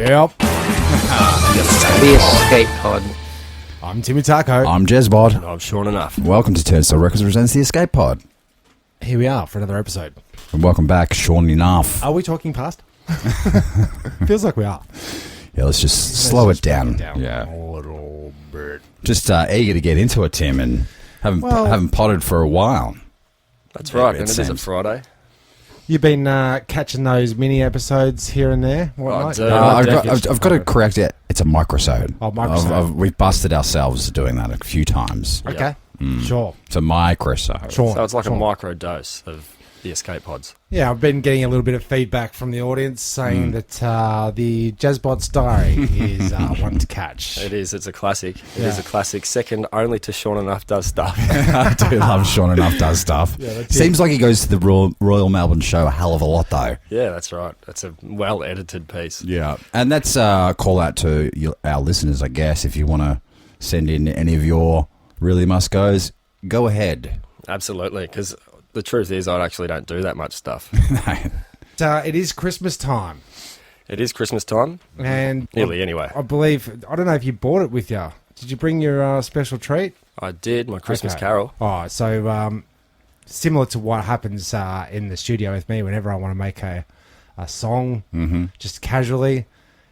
Yep. The Escape Pod. I'm Timmy Taco. I'm Jezbod. And I'm Sean Enough. Welcome to Turnstile Records presents The Escape Pod. Here we are for another episode. And welcome back, Sean Enough. Are we talking past? Feels like we are. Yeah, let's just slow it down. Yeah. A little bit. Just eager to get into it, Tim, and haven't potted for a while. That's right, it and it is a seems. Friday. You've been catching those mini episodes here and there. I do. I've got to correct it. It's a microsode. Oh, microsode. We've busted ourselves doing that a few times. Okay. Sure. It's a microsode. Sure. So it's like a micro dose of the Escape Pods. Yeah, I've been getting a little bit of feedback from the audience saying that the Jezbod's Diary is one to catch. It is. It's a classic. It Yeah. is a classic, second only to Sean Enough Does Stuff. I do love Sean Enough does stuff. Yeah, that's Seems like he goes to the Royal Melbourne show a hell of a lot, though. Yeah, that's right. It's a well-edited piece. Yeah, and that's a call out to our listeners, I guess. If you want to send in any of your really must goes, go ahead. Absolutely, because the truth is I actually don't do that much stuff. It is Christmas time. It is Christmas time. And Nearly, anyway. I believe, I don't know if you bought it with you. Did you bring your special treat? I did, my Christmas Okay. carol. Oh, so similar to what happens in the studio with me whenever I want to make a song, just casually,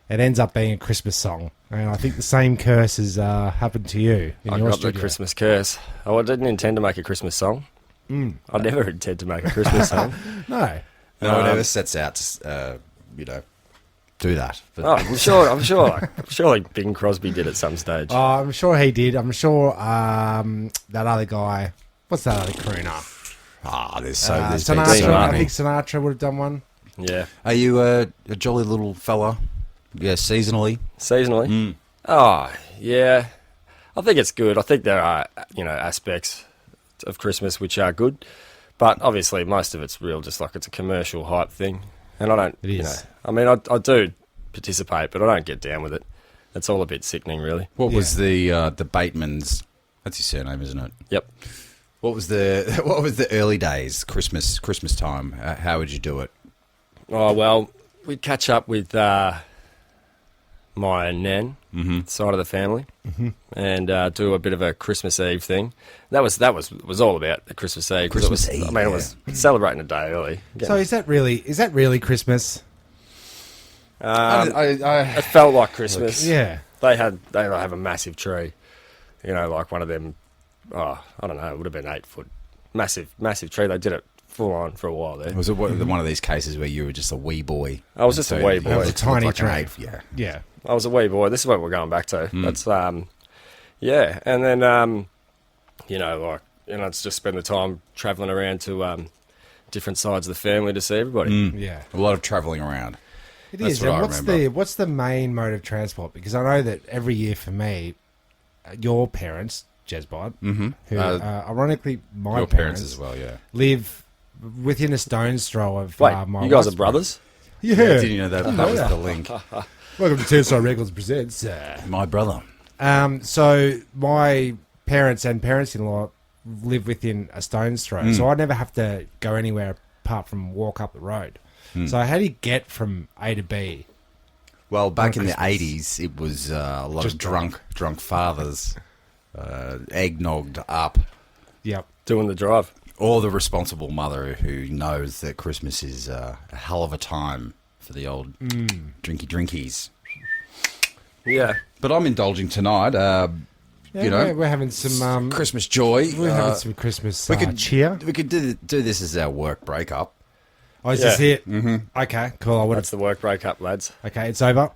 it ends up being a Christmas song. And I think the same curse has happened to you in I your got studio. the Christmas curse. Oh, I didn't intend to make a Christmas song. I never intend to make a Christmas song. No. No one ever sets out to, do that. But Oh, I'm sure like Bing Crosby did at some stage. Oh, I'm sure he did. I'm sure that other guy, what's that other crooner? there's Sinatra. been so I many. think Sinatra would have done one. Yeah. Are you a jolly little fella? Yeah, seasonally. Seasonally? Oh, yeah. I think it's good. I think there are, aspects of Christmas which are good. But obviously most of it's real, just like it's a commercial hype thing. And I don't, It is. I do participate, but I don't get down with it. It's all a bit sickening, really. What was the Bateman's? That's his surname, isn't it? Yep. What was the early days? Christmas time. How would you do it? Oh, well, we'd catch up with my nan, side of the family, and do a bit of a Christmas Eve thing. That was all about the Christmas Eve. 'cause Christmas it was, Eve, I mean, yeah. it was celebrating a day early. Yeah. So is that really Christmas? It felt like Christmas. Yeah. They have a massive tree, like one of them. Oh, I don't know. It would have been 8 foot, massive tree. They did it full on for a while there. Was it one of these cases where you were just a wee boy? I was just a wee it boy. was a tiny looked like an tree. yeah. Yeah. I was a wee boy. This is what we're going back to. That's yeah, and then it's just spend the time travelling around to different sides of the family to see everybody. Yeah. A lot of travelling around. It That's is. what And I remember. what's the main mode of transport? Because I know that every year for me, your parents, Jezbod, who ironically my Your parents as well, yeah. live within a stone's throw of Wait, my you guys wife's are brothers? Yeah. Didn't you know that was yeah. the link? Welcome to Turnstile Records presents. My brother. So my parents and parents-in-law live within a stone's throw, so I never have to go anywhere apart from walk up the road. So how do you get from A to B? Well, back in the Christmas. 80s, it was a lot Just of drunk fathers, eggnogged up, Yep. Doing the drive. or the responsible mother who knows that Christmas is a hell of a time for the old drinkies. Yeah. But I'm indulging tonight. Yeah, we're having some Christmas joy. we're having some Christmas we could cheer. We could do this as our work breakup. Oh, is Yeah. this it? Mm-hmm. Okay, cool. I would. That's the work breakup, lads. Okay, it's over.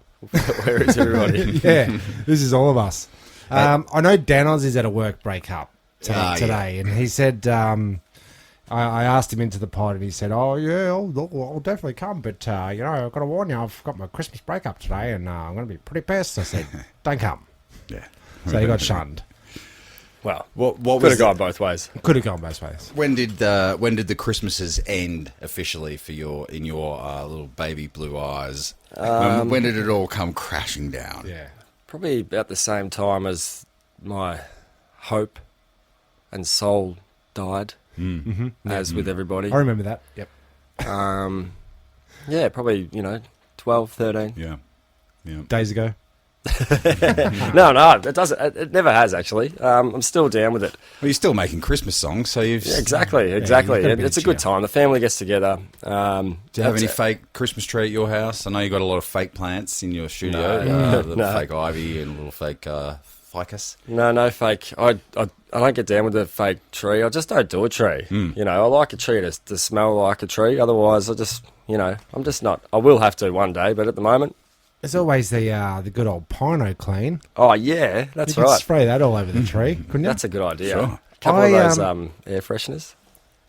Where is everybody? Yeah, this is all of us. I know Danos is at a work breakup today, and he said, I asked him into the pod, and he said, "Oh yeah, I'll definitely come, but I've got to warn you, I've got my Christmas breakup today, and I'm going to be pretty pissed." I said, "Don't come." Yeah. So he got shunned. Well, What could was have gone both ways. Could have gone both ways. When did the Christmases end officially for your little baby blue eyes? When did it all come crashing down? Yeah. Probably about the same time as my hope and soul died, as with everybody. I remember that. Yep. Yeah, probably, 12, 13. Yeah. days ago? No, it doesn't. It never has actually. I'm still down with it. Well, you're still making Christmas songs, so you've... Yeah, exactly. you've got a bit It's a of good cheer. time. The family gets together. Do you have any fake Christmas tree at your house? I know you got a lot of fake plants in your studio. No. Fake ivy and a little fake ficus. No fake. I don't get down with the fake tree. I just don't do a tree. You know, I like a tree to smell like a tree. Otherwise, I'm just not. I will have to one day, but at the moment, There's always the good old Pino Clean. oh yeah, that's You could right. spray that all over the tree, couldn't you? That's a good idea. Sure. A couple of those air fresheners.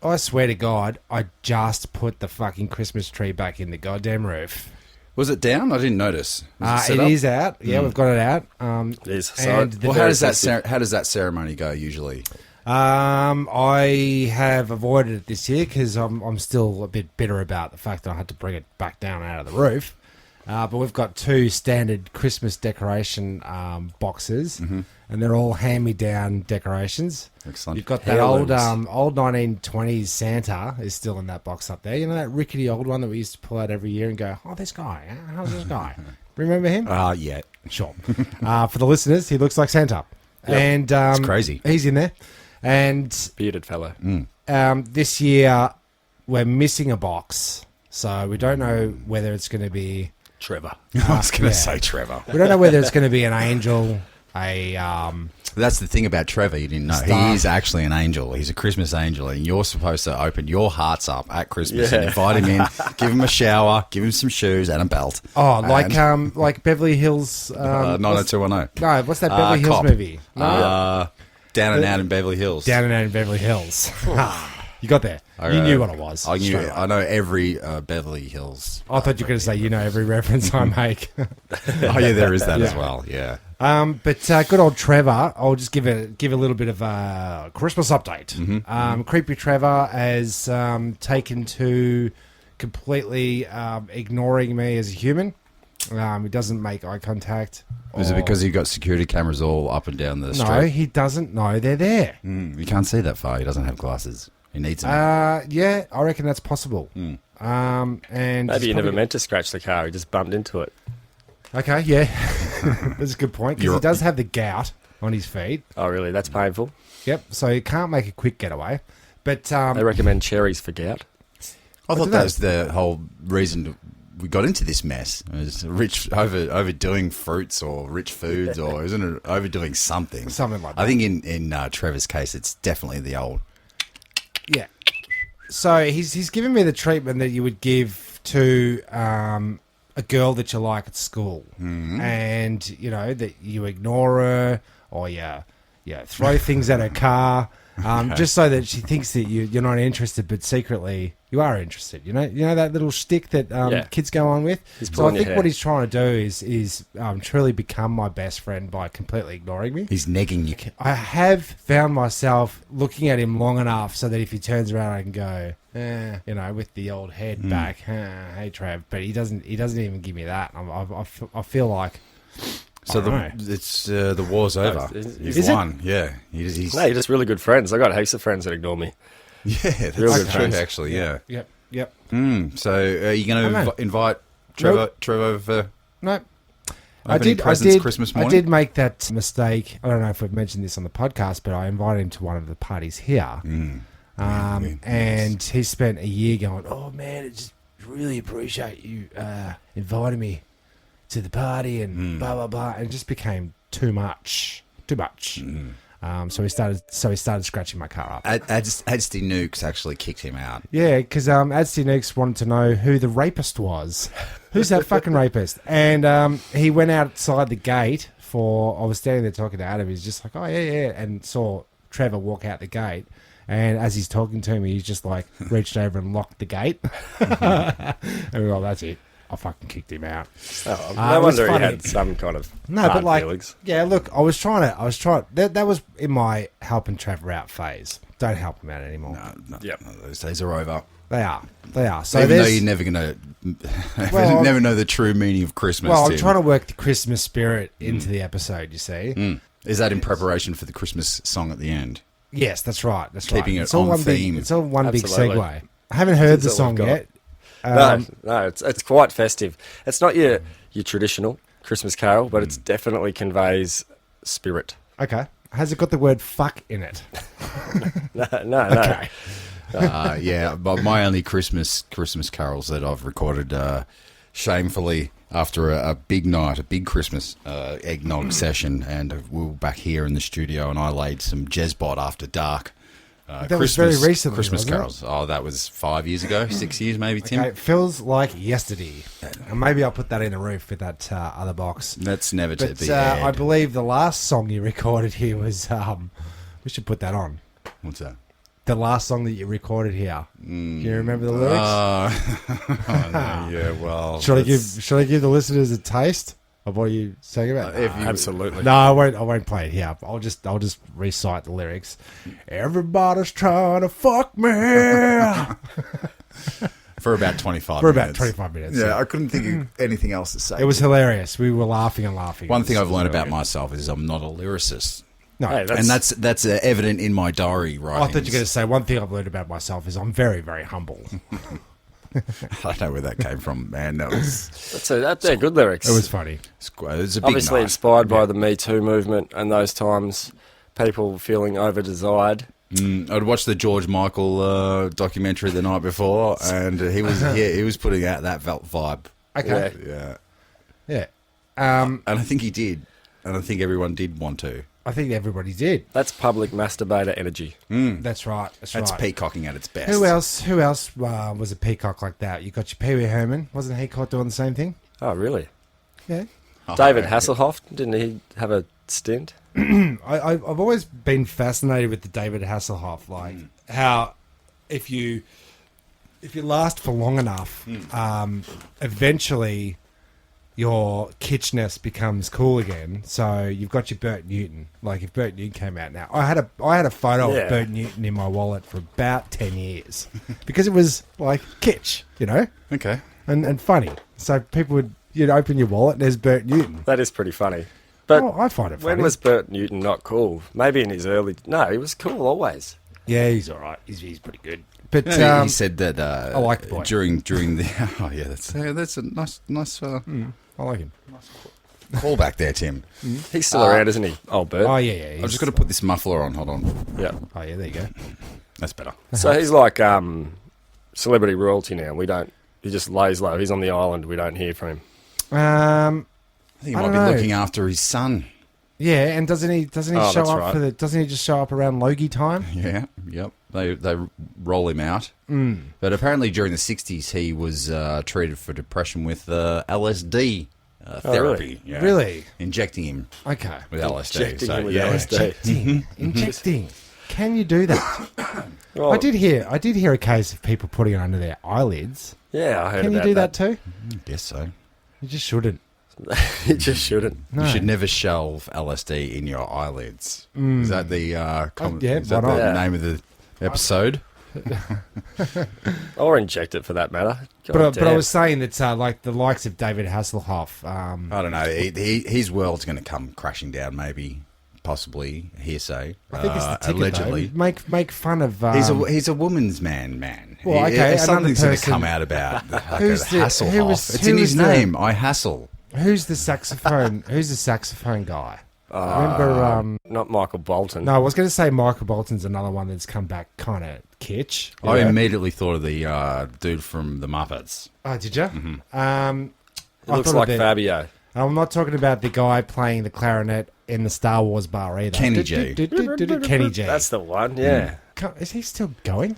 I swear to God, I just put the fucking Christmas tree back in the goddamn roof. Was it down? I didn't notice. Was It set up? is out. Yeah, we've got it out. It is. And Well, how does that ceremony go usually? I have avoided it this year because I'm still a bit bitter about the fact that I had to bring it back down out of the roof. But we've got 2 standard Christmas decoration boxes, and they're all hand-me-down decorations. Excellent. You've got that Heirlooms. old 1920s Santa is still in that box up there. You know that rickety old one that we used to pull out every year and go, oh, this guy, how's this guy? Remember him? Yeah. Sure. For the listeners, he looks like Santa. Yep. And It's crazy. he's in there. And Bearded fellow. this year, we're missing a box. So we don't know whether it's going to be... Trevor. I was going to yeah. say Trevor. We don't know whether it's going to be an angel, That's the thing about Trevor. You didn't know. Star. He is actually an angel. He's a Christmas angel, and you're supposed to open your hearts up at Christmas Yeah. and invite him in, give him a shower, give him some shoes and a belt. like Beverly Hills... 90210. No, what's that Beverly Hills Cop. movie? Down and out in Beverly Hills. Down and Out in Beverly Hills. You got there. You knew what it was. I knew. Straight up. I know every Beverly Hills. I thought you were going to say, you know, every reference I make. Oh yeah, there is that as well. Yeah. But good old Trevor, I'll just give a little bit of a Christmas update. Creepy Trevor has taken to completely ignoring me as a human. He doesn't make eye contact. Is it because you've got security cameras all up and down the street? No, he doesn't know they're there. You can't see that far. He doesn't have glasses. He needs them. Yeah, I reckon that's possible. And Maybe you never meant to scratch the car. He just bumped into it. Okay, yeah, that's a good point because he does have the gout on his feet. Oh, really? That's painful. Yep, so he can't make a quick getaway. But They recommend cherries for gout. I thought dunno. that was the whole reason we got into this mess. It was overdoing fruits or rich foods, or isn't it overdoing something? Something like that. I think in Trevor's case, it's definitely the old. yeah, so he's given me the treatment that you would give to a girl that you like at school, and you know that you ignore her or you throw things at her car, just so that she thinks that you're not interested, but secretly you are interested. You know that little shtick that kids go on with. He's So I pulling your think hair. what he's trying to do is truly become my best friend by completely ignoring me. He's negging you. I have found myself looking at him long enough so that if he turns around, I can go, with the old head back, hey Trav. But he doesn't even give me that. I feel like. So I don't know. it's the war's over. is You've it? won. Yeah. He's, No, you're just really good friends. I got heaps of friends that ignore me. yeah, that's Real good true. friends. Actually, yeah. Yep. So are you going I know. to invite Trevor over for No. opening presents Christmas morning? I did make that mistake. I don't know if we've mentioned this on the podcast, but I invited him to one of the parties here. And he spent a year going, oh man, I just really appreciate you inviting me to the party and blah blah blah, and it just became too much. So he started scratching my car up. Adsty Nukes actually kicked him out. Yeah, because Adsty Nukes wanted to know who the rapist was. Who's that fucking rapist? And he went outside the gate I was standing there talking to Adam. He's just like, oh, yeah, and saw Trevor walk out the gate. And as he's talking to me, he's just like reached over and locked the gate. And we were like, that's it. I fucking kicked him out. Oh, it no was wonder he funny. had some kind of No, hard but like, feelings. yeah, look, I was trying. That was in my helping Trevor out phase. Don't help him out anymore. No, Yep. those days are over. They are. So Even though there's- you're never going to Well, never know the true meaning of Christmas. Well, I'm Tim. trying to work the Christmas spirit into the episode, you see. Is that in preparation for the Christmas song at the end? Yes, that's right. That's Keeping right. it It's all on one theme. Big, it's all one Absolutely. big segue. I haven't heard the That's all song we've got. yet. No, it's quite festive. It's not your traditional. Christmas carol, but it definitely conveys spirit. Okay. Has it got the word fuck in it? No. Okay. Yeah, but my only Christmas carols that I've recorded shamefully after a big night, a big Christmas eggnog session, and we were back here in the studio, and I laid some Jezbot after dark. That was very recently, Christmas wasn't it? carols. Oh, that was 5 years ago, 6 years maybe, Tim. Okay, it feels like yesterday. And maybe I'll put that in the roof with that other box. That's never to But be aired. I believe the last song you recorded here was... we should put that on. What's that? The last song that you recorded here. Do you remember the lyrics? Yeah, well... Should I give the listeners a taste of what you sang about? Absolutely. No, I won't play it here. I'll just recite the lyrics. Everybody's trying to fuck me. For about 25 For minutes. about 25 minutes. Yeah, I couldn't think of anything else to say. It was hilarious. We were laughing and laughing. One thing It I've was learned about hilarious. myself is I'm not a lyricist. No, Hey, And that's evident in my diary I writings. thought you were going to say one thing I've learned about myself is I'm very, very humble. I don't know where that came from, man. They're good lyrics. It was funny. It was a big Obviously night. inspired by the Me Too movement and those times, people feeling over-desired. I'd watched the George Michael documentary the night before, and he was putting out that vibe. Okay. Yeah, Yeah. and I think he did, and I think everyone did want to. I think everybody did. That's public masturbator energy. That's right. That's That's right. peacocking at its best. Who else was a peacock like that? You got your Pee Wee Herman. Wasn't he caught doing the same thing? Oh, really? Yeah. David Hasselhoff, didn't he have a stint? I've always been fascinated with the David Hasselhoff, like how if you last for long enough, eventually your kitschness becomes cool again. So you've got your Bert Newton. Like if Bert Newton came out now, I had a photo Yeah. of Bert Newton in my wallet for about 10 years because it was like kitsch, you know, Okay. and funny. So people would you'd open your wallet and there's Bert Newton. That is pretty funny. But I find it funny. when was Bert Newton not cool? Maybe in his early... No, he was cool always. Yeah, he's all right. He's pretty good. But He said that I like the boy. during the. Oh yeah, that's a nice I like him. callback there, Tim. He's still around, isn't he? Oh, Bert. Oh yeah. I'm just going to put this muffler on. Hold on, Yeah. Oh yeah, there you go. that's better. So he's like celebrity royalty now. He just lays low. He's on the island. We don't hear from him. Um, I think he I might be don't know. looking after his son. yeah, and doesn't he Oh, show that's up right. for the? Doesn't he just show up around Logie time? Yeah, yep. They roll him out. But apparently during the 60s he was treated for depression with LSD therapy. Yeah. Really? Injecting him Okay. with LSD. Injecting So, him with yeah. LSD. Injecting. Can you do that? Well, I did hear a case of people putting it under their eyelids. Yeah, I heard Can you about do that too? I guess so. You just shouldn't. You just shouldn't. No. You should never shelve LSD in your eyelids. Is that the yeah, is that why not? the Yeah. name of the episode? Or inject it for that matter. But I damn. was saying that like the likes of David Hasselhoff. I don't know. His world's going to come crashing down. Maybe, possibly hearsay. I think it's the ticket, allegedly. though. Make fun of. He's a woman's man. Well, okay, something's another going to person- come out about Who's the- Hasselhoff. who was- It's who in was his the- name. I hassle. Who's the saxophone? Who's the saxophone guy? Remember? Not Michael Bolton. No, I was going to say Michael Bolton's another one that's come back kind of kitsch. I immediately thought of the dude from the Muppets. Oh, did you? It I looks thought like of the- Fabio. I'm not talking about the guy playing the clarinet in the Star Wars bar either. Kenny G. Kenny G. That's the one, yeah. Is he still going?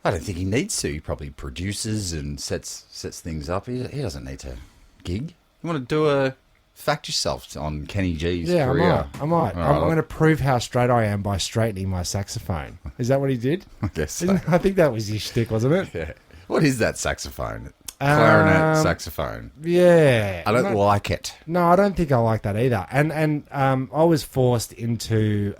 I don't think he needs to. He probably produces and sets things up. He doesn't need to gig. You want to do a fact yourself on Kenny G's Yeah, career? I might. I'm going to prove how straight I am by straightening my saxophone. Is that what he did? I guess so. I think that was his shtick, wasn't it? Yeah. What is that saxophone? Clarinet saxophone. Yeah. I don't like it. No, I don't think I like that either. And I was forced into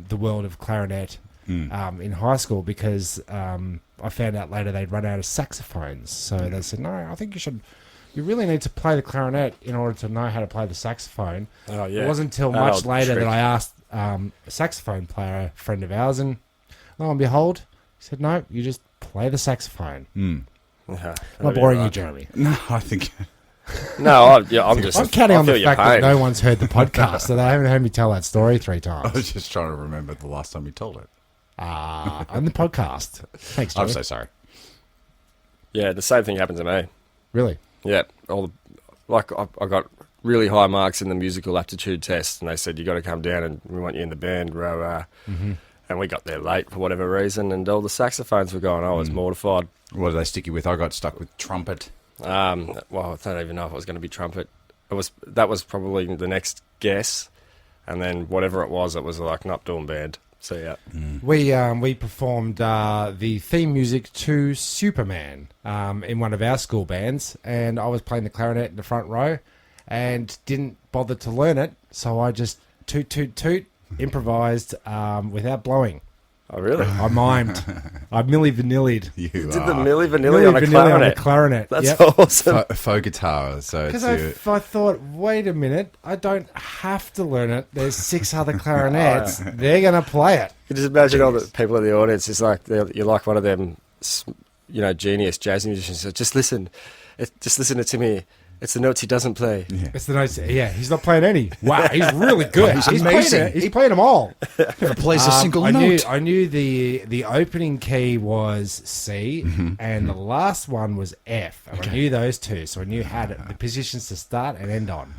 the world of clarinet in high school because I found out later they'd run out of saxophones. So they said, no, I think you really need to play the clarinet in order to know how to play the saxophone. Oh, yeah. It wasn't until That much old later trick. that I asked a saxophone player, a friend of ours, and lo and behold, he said, no, you just play the saxophone. Yeah, Am I boring you, Jeremy? No, I think No, I'm just. I'm counting I on the feel your fact that pain. no one's heard the podcast, so they haven't heard me tell that story 3 I times. was just trying to remember the last time you told it. On the podcast. Thanks, I'm Joe. so sorry. Yeah, the same thing happened to me. Really? Yeah, I got really high marks in the musical aptitude test, and they said you got to come down and we want you in the band, rah rah. And we got there late for whatever reason, and all the saxophones were going. I was mortified. What did they stick you with? I got stuck with trumpet. Well, I don't even know if it was going to be trumpet. That was probably the next guess, and then whatever it was like not doing band. So yeah, We performed the theme music to Superman in one of our school bands, and I was playing the clarinet in the front row, and didn't bother to learn it, so I just toot toot toot improvised without blowing. oh really? I mimed. I Milli Vanilli'd. You Did the are Milli Milli Vanilli on a Vanilli on a clarinet? clarinet. That's Yep. awesome. faux guitar. So it's Because I thought, wait a minute, I don't have to learn it. There's 6 other clarinets. They're going to play it. You just imagine all the people in the audience. It's like you're like one of them, genius jazz musicians. So just listen to Timmy. It's the notes he doesn't play. It's the notes. Yeah, he's not playing any. Wow, he's really good. He's amazing. Playing, he's playing them all. never plays a single I note. I knew the opening key was C, and the last one was F. And I knew those 2, so I knew how the positions to start and end on.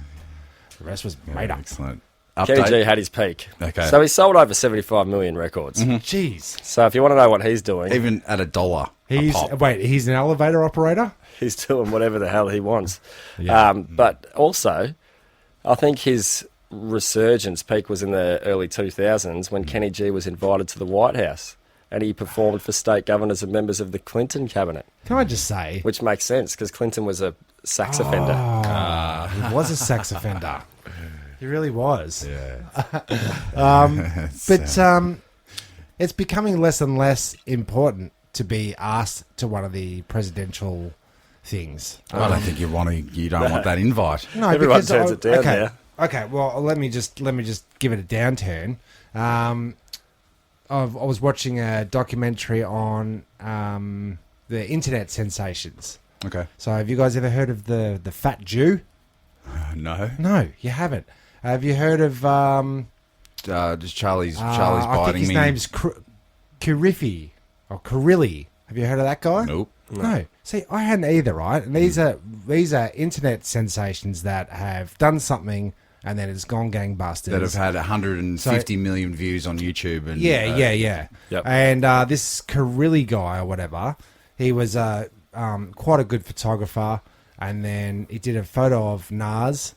The rest was made up. Excellent. Kenny Update. G had his peak. Okay. So he sold over 75 million records. Jeez, So if you want to know what he's doing, Even at $1. he's a pop. he's an elevator operator. he's doing whatever the hell he wants. Yeah. But also, I think his resurgence peak was in the early 2000s when Kenny G was invited to the White House and he performed for state governors and members of the Clinton cabinet, Can I just say, which makes sense because Clinton was a sax offender. he was a sax offender. He really was. Yeah. But it's becoming less and less important to be asked to one of the presidential things. I don't think you don't want that invite. No, Everyone because turns it down okay, now. okay. Well, let me just give it a downturn. I was watching a documentary on the internet sensations. Okay. So, have you guys ever heard of the Fat Jew? No. No, you haven't. Have you heard of? Just Charlie's I biting think his me. name's Kurifi or Kurilli. Have you heard of that guy? Nope. No. See, I hadn't either, right? And these are internet sensations that have done something and then it's gone gangbusters. That have had 150 million views on YouTube. And Yeah. Yep. And this Kurilli guy or whatever, he was quite a good photographer. And then he did a photo of Nas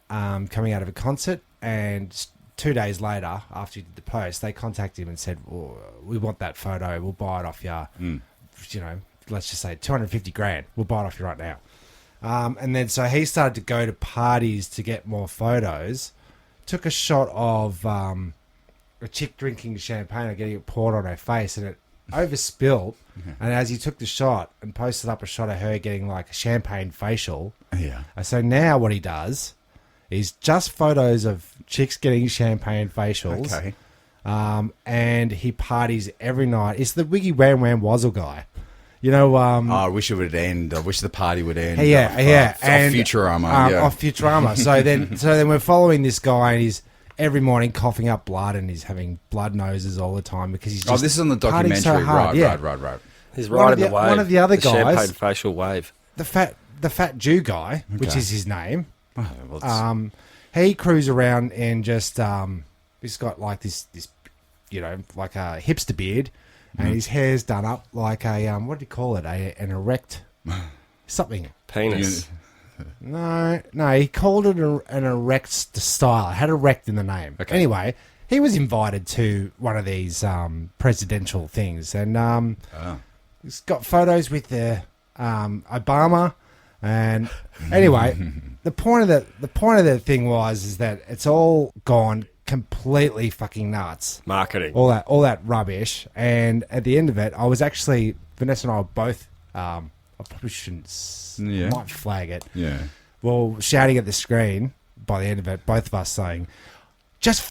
coming out of a concert. And 2 days later, after he did the post, they contacted him and said, well, we want that photo. We'll buy it off you. You know, let's just say 250 grand. We'll buy it off you right now. And then so he started to go to parties to get more photos. Took a shot of a chick drinking champagne or getting it poured on her face, and it overspilled. And as he took the shot and posted up a shot of her getting like a champagne facial. Yeah. So now what he does is just photos of chicks getting champagne facials. Okay. And he parties every night. It's the Wiggy Wham Wham Wazzle guy. You know, Oh, I wish it would end. I wish the party would end. yeah. Off And, Futurama. Yeah. Off Futurama. so then we're following this guy, and he's every morning coughing up blood, and he's having blood noses all the time because he's just This is on the partying documentary. so hard. Right. He's One right of in the the- wave. one of the other the guys- champagne facial wave. The fat Jew guy, which Okay. is his name. Oh, well, it's- He cruises around and just he's got like this like a hipster beard, and his hair's done up like a what do you call it? An erect something. Penis. No, he called it an erect style. It had erect in the name. Okay. Anyway, he was invited to one of these presidential things, and he's got photos with the Obama. And anyway, the point of the thing is that it's all gone completely fucking nuts. Marketing. All that rubbish. And at the end of it, I was actually Vanessa and I were both. I probably shouldn't. Might flag it. yeah. Well, shouting at the screen by the end of it, both of us saying, "Just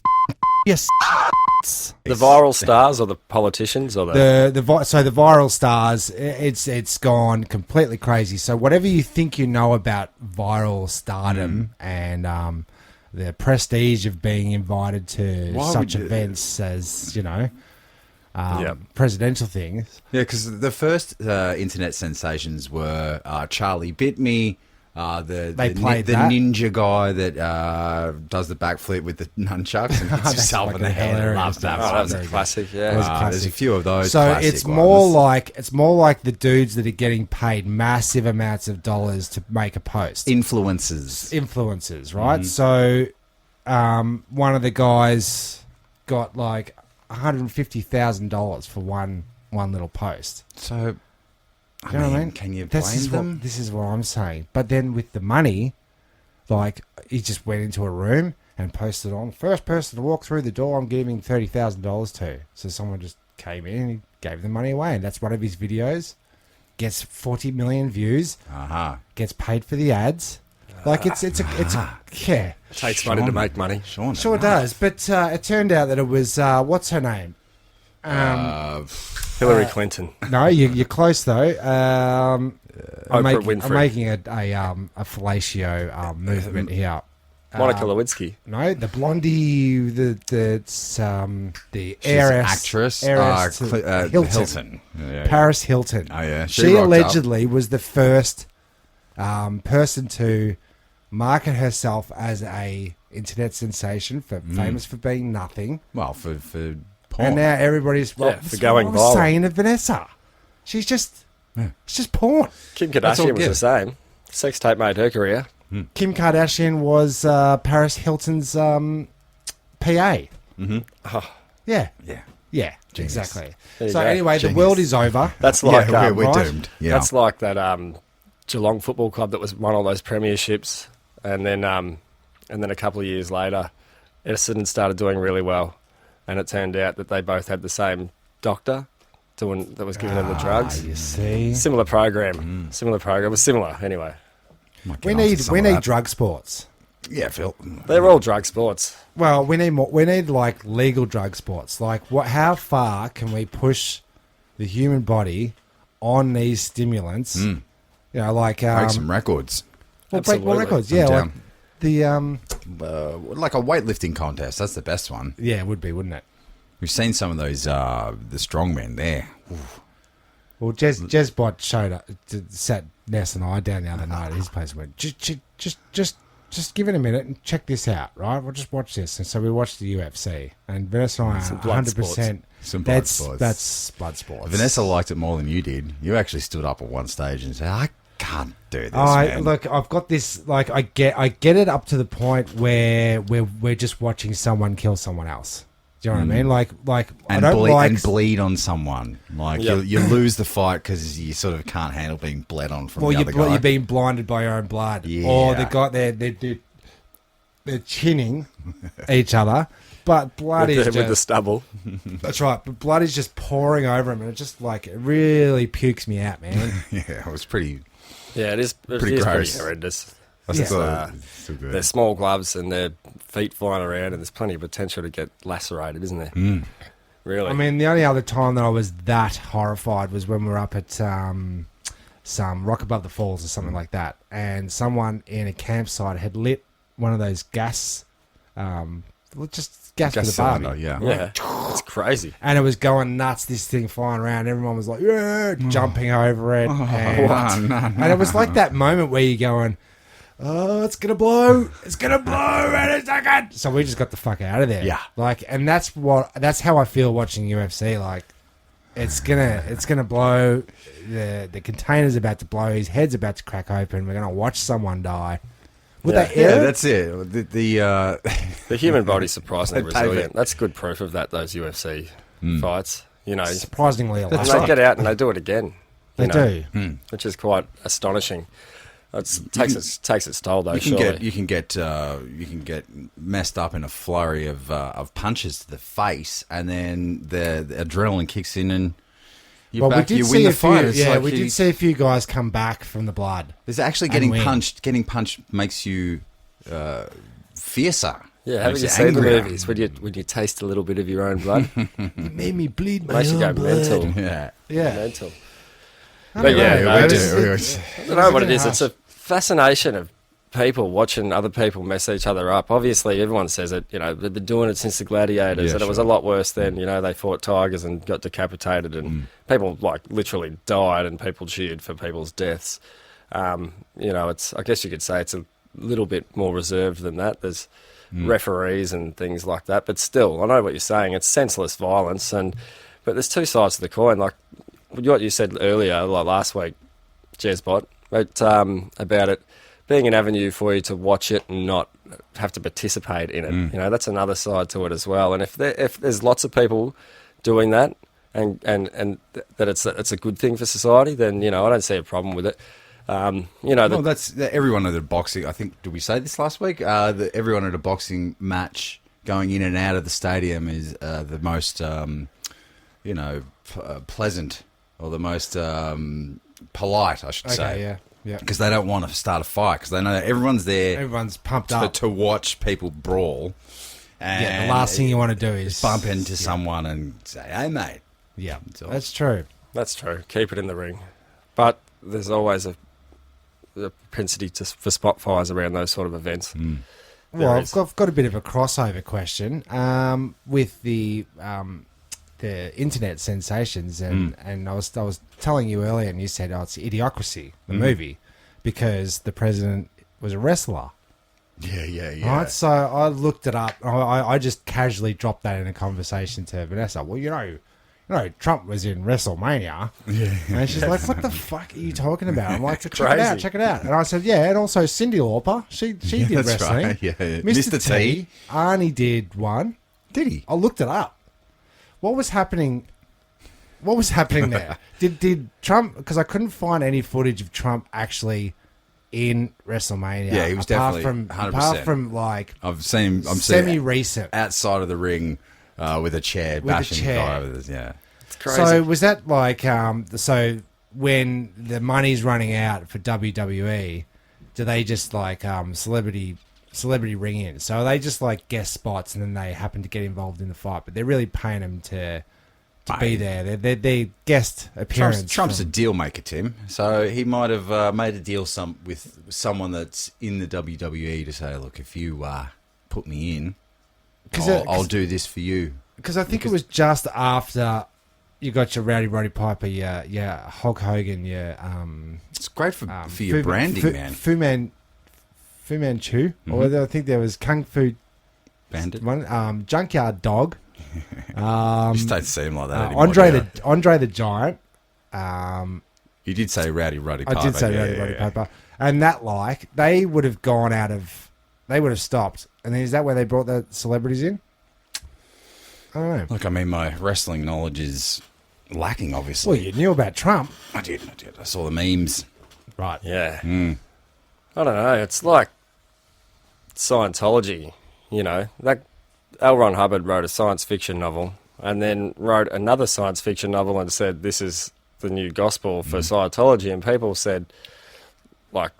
yes." The viral stars or the politicians or So the viral stars, it's gone completely crazy. So whatever you think you know about viral stardom and the prestige of being invited to such events as presidential things. Yeah, because the first internet sensations were Charlie Bit Me, the ninja guy that does the backflip with the nunchucks and hits himself in the head. I love that. that was a classic. Yeah, There's a few of those. So classic it's ones. more like the dudes that are getting paid massive amounts of dollars to make a post. Influencers, right? So one of the guys got like $150,000 for one little post. So, Do you know what I mean? Can you blame them? This is what I'm saying. But then with the money, like he just went into a room and posted on, first person to walk through the door, I'm giving $30,000 to. So someone just came in and he gave the money away, and that's one of his videos. Gets 40 million views. Gets paid for the ads. Like it's yeah. It takes money to make money. Sean, Sure does. But it turned out that it was what's her name? Hillary Clinton. No, you're close though. Oprah Winfrey. I'm making a fellatio movement here. Monica Lewinsky. No, the blondie, the heiress, actress, Hilton. Yeah. Paris Hilton. Oh yeah, She rocked allegedly was the first person to market herself as a internet sensation, famous for being nothing. Well, for porn. And now everybody's for going I was viral. saying of Vanessa. She's just it's just porn. Kim That's all Kardashian was good. the same. Sex tape made her career. Kim Kardashian was Paris Hilton's PA. Mm-hmm. Yeah. Yeah. Exactly. There you So go. anyway, the world is over. That's like we're right? doomed. Yeah. That's like that Geelong Football Club that was won all those premierships, and then a couple of years later, Essendon started doing really well, and it turned out that they both had the same doctor that was giving them the drugs. You see, Similar program. Similar program. It was similar anyway. we need drug sports. Yeah, Phil. They're all drug sports. Well, we need more. We need like legal drug sports. Like, how far can we push the human body on these stimulants? You know, like Break some records. break more Absolutely. records. Yeah, I'm like the Like a weightlifting contest. That's the best one. yeah, it would be, wouldn't it? We've seen some of those the strongmen there. Well, Jezbot showed up, sat Ness and I down the other night at his place and went, just give it a minute and check this out, right? We'll just watch this. And so we watched the UFC, and Vanessa and I are blood 100%. Some blood sports. That's blood sports. Vanessa liked it more than you did. You actually stood up at one stage and said, "I can't do this, man." Look, I've got this. Like, I get it up to the point where we're just watching someone kill someone else. Do you know what I mean? Like And I don't like and bleed on someone. Like Yep. you lose the fight because you sort of can't handle being bled on from Well, the other guy. you're being blinded by your own blood, Yeah. or the guy they're chinning each other, but blood is With the just stubble. that's right. But blood is just pouring over him, and it just like it really pukes me out, man. Yeah, it was pretty. Yeah, it is Pretty pretty gross. horrendous. That's Yeah. so good. They're small gloves and their feet flying around, and there's plenty of potential to get lacerated, isn't there? Really? I mean, the only other time that I was that horrified was when we were up at some Rock Above the Falls or something like that, and someone in a campsite had lit one of those gas, just gas for the cylinder, barbie. yeah. yeah, it's crazy. And it was going nuts, this thing flying around. Everyone was like, yeah, jumping over it. And, no. and it was like that moment where you're going, oh, it's going to blow. It's going to blow in a second. So we just got the fuck out of there. Yeah. Like, and that's how I feel watching UFC. Like, it's gonna blow. The container's about to blow. His head's about to crack open. We're going to watch someone die. Would Yeah. they Yeah, ever? that's it. The human body's surprisingly They pave resilient. it. That's good proof of that, those UFC fights. You know, Surprisingly and alive. they get out and they do it again. They do. Which is quite astonishing. It takes its toll, though. you can surely. you can get messed up in a flurry of punches to the face, and then the adrenaline kicks in, and you win the fight. It's like we did see a few guys come back from the blood. There's actually and getting win. punched. Getting punched makes you fiercer. Yeah, haven't Makes you you seen the angrier. movies when you taste a little bit of your own blood? You made me bleed my Makes you go own blood. mental. Yeah. Yeah. Mental. I But don't yeah, know, no, but it it's- I don't know what it it's is. It's a fascination of people watching other people mess each other up. Obviously, everyone says it. You know, they've been doing it since the gladiators, Yeah, and it was a lot worse then. You know, they fought tigers and got decapitated, and people like literally died, and people cheered for people's deaths. You know, it's. I guess you could say it's a little bit more reserved than that. There's referees and things like that, but still, I know what you're saying. It's senseless violence, but there's two sides to the coin. Like what you said earlier, like last week, Jezbot, about it being an avenue for you to watch it and not have to participate in it. You know, that's another side to it as well. And if there's lots of people doing that, and that it's a good thing for society, then you know I don't see a problem with it. You know, Well, that's everyone at a boxing. I think did we say this last week? That everyone at a boxing match going in and out of the stadium is the most, you know, pleasant or the most polite, I should say. Okay, yeah. Because they don't want to start a fight because they know that everyone's there Everyone's pumped to, up. to watch people brawl. And Yeah, the last thing you want to do is bump into someone and say, "Hey, mate." Yeah, all. that's true. that's true. Keep it in the ring, but there's always a propensity for spot fires around those sort of events. Well, is. I've got a bit of a crossover question with the internet sensations, and I was telling you earlier, and you said, "Oh, it's Idiocracy, the movie," because the president was a wrestler. Yeah. Right, so I looked it up. I just casually dropped that in a conversation to Vanessa. Well, you know, Trump was in WrestleMania. Yeah. And she's like, what the fuck are you talking about? I'm like, check it out. And I said, yeah, and also Cyndi Lauper. She did that's wrestling. right. Yeah. Mr. T. Arnie did one. Did he? I looked it up. What was happening there? Did Trump, because I couldn't find any footage of Trump actually in WrestleMania. Yeah, he was definitely 100%. Apart from like I've seen him. I'm semi-recent. outside of the ring with a chair, bashing the guy with his, yeah. It's crazy. So was that like so when the money's running out for WWE, do they just like celebrity ring in? So are they just like guest spots and then they happen to get involved in the fight, but they're really paying them to be there. They're guest appearance. Trump's a deal maker, Tim. So he might have made a deal with someone that's in the WWE to say, look, if you put me in, I'll do this for you. Because I think it was just after you got your Rowdy Roddy Piper, your Hulk Hogan, your It's great for your branding, man. Fu Manchu, or I think there was Kung Fu Bandit. one, Junkyard Dog. Just don't see him like that anymore. Andre the Giant. You did say Rowdy Roddy Piper. I did say Rowdy Roddy Piper, and that they would have gone out of, they would have stopped. And then is that where they brought the celebrities in? I don't know. Look, I mean, my wrestling knowledge is lacking, obviously. Well, you knew about Trump, I did. I saw the memes. right? Yeah. I don't know. It's like Scientology, you know. That L. Ron Hubbard wrote a science fiction novel and then wrote another science fiction novel and said, this is the new gospel for Scientology. And people said, like,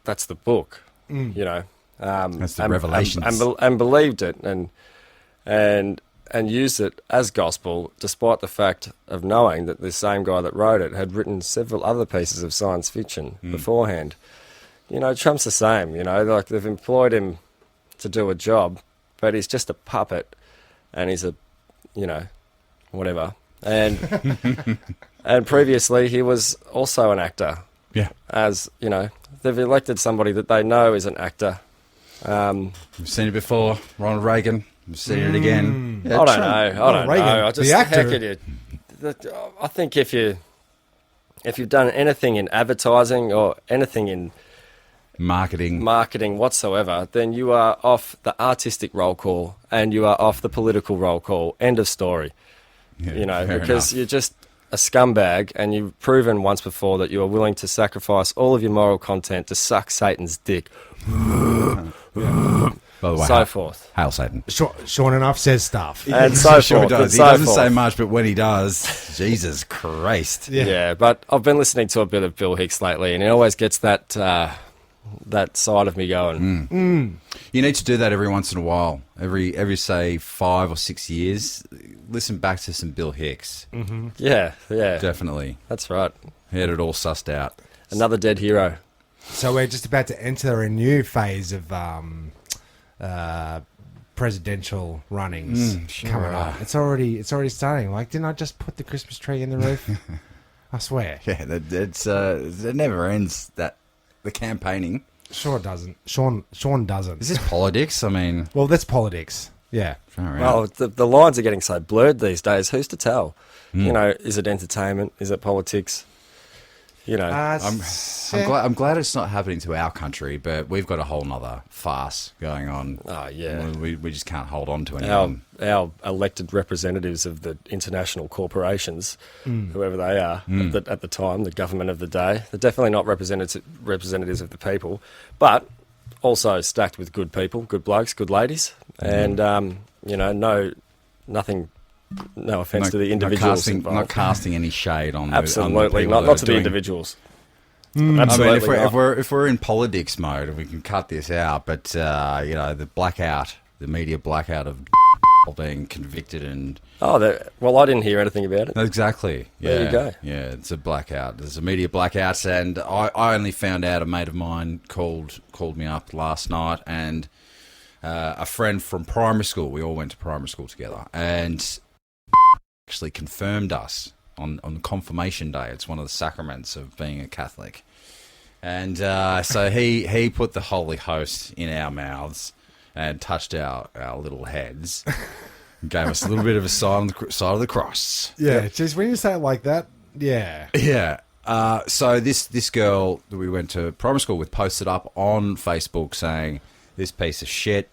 that's the book, you know. That's the Revelations. And believed it and used it as gospel, despite the fact of knowing that the same guy that wrote it had written several other pieces of science fiction beforehand. You know, Trump's the same, you know, like they've employed him to do a job, but he's just a puppet and he's a, you know, whatever. And and previously he was also an actor. Yeah. As, you know, they've elected somebody that they know is an actor. We've seen it before. Ronald Reagan. We've seen it again. I don't know. I don't Reagan, know. I just the actor. how could you? I think if you've done anything in advertising or anything in marketing whatsoever, then you are off the artistic roll call and you are off the political roll call. End of story. Yeah, you know, fair because enough. you're just a scumbag and you've proven once before that you are willing to sacrifice all of your moral content to suck Satan's dick. By the way, So forth. Hail Satan. Sean enough says stuff. And so Sure forth. does. And He so doesn't forth. say much, but when he does, Jesus Christ. Yeah. Yeah, but I've been listening to a bit of Bill Hicks lately, and he always gets that that side of me going, You need to do that every once in a while. Every say 5 or 6 years, listen back to some Bill Hicks. yeah, Definitely. that's right. He had it all sussed out. Another dead hero. So we're just about to enter a new phase of presidential runnings coming up. It's already starting. Like, didn't I just put the Christmas tree in the roof? I swear. Yeah, it never ends. The campaigning. Sure it doesn't. Sean doesn't. Is this politics? I mean, Well, that's politics. Yeah. far out. Well, the lines are getting so blurred these days. Who's to tell? You know, is it entertainment? Is it politics? You know, I'm glad it's not happening to our country, but we've got a whole nother farce going on. oh yeah. We just can't hold on to Our, anyone. our elected representatives of the international corporations, whoever they are at the time, the government of the day, they're definitely not representatives of the people, but also stacked with good people, good blokes, good ladies, and you know, no offence to the individuals involved. Not casting any shade on Absolutely the people not to the doing- individuals. I mean, Absolutely not. if we're in politics mode, we can cut this out. But you know, the media blackout of being convicted and Well, I didn't hear anything about it. exactly. Yeah, There you go. Yeah, it's a blackout. There's a media blackout, and I only found out a mate of mine called me up last night, and a friend from primary school. We all went to primary school together, and actually confirmed us on confirmation day. It's one of the sacraments of being a Catholic. And so he put the Holy Host in our mouths and touched our little heads. Gave us a little bit of a sign of the cross. Yeah. Just when you say it like that, yeah. Yeah. So this girl that we went to primary school with posted up on Facebook saying, "This piece of shit,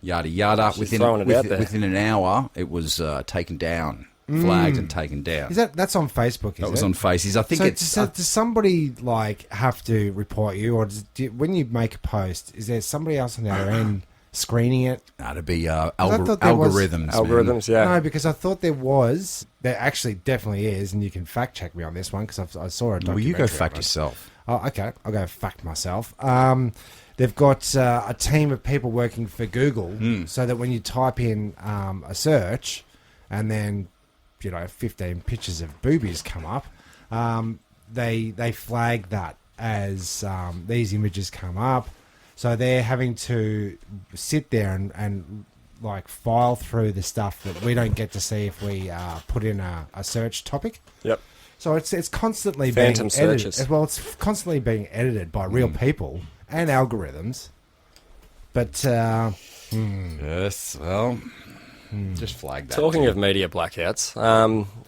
yada yada." She's throwing it out there. Within an hour, it was taken down, flagged and taken down. Is that's on Facebook? That was on Faces. I think So does somebody like have to report you, or when you make a post, is there somebody else on the other end screening it? That'd be thought there was algorithms. Man. Algorithms, yeah. No, because I thought there actually definitely is, and you can fact check me on this one because I saw a documentary. Well, you go on fact it. yourself. Oh, okay. I'll go fact myself. They've got a team of people working for Google, so that when you type in a search, and then 15 pictures of boobies come up, they flag that as these images come up. So they're having to sit there and like file through the stuff that we don't get to see if we put in a search topic. Yep. So it's constantly Phantom being edited. searches. Well, it's constantly being edited by real people and algorithms. But Yes, well, just flag that. Talking of media blackouts,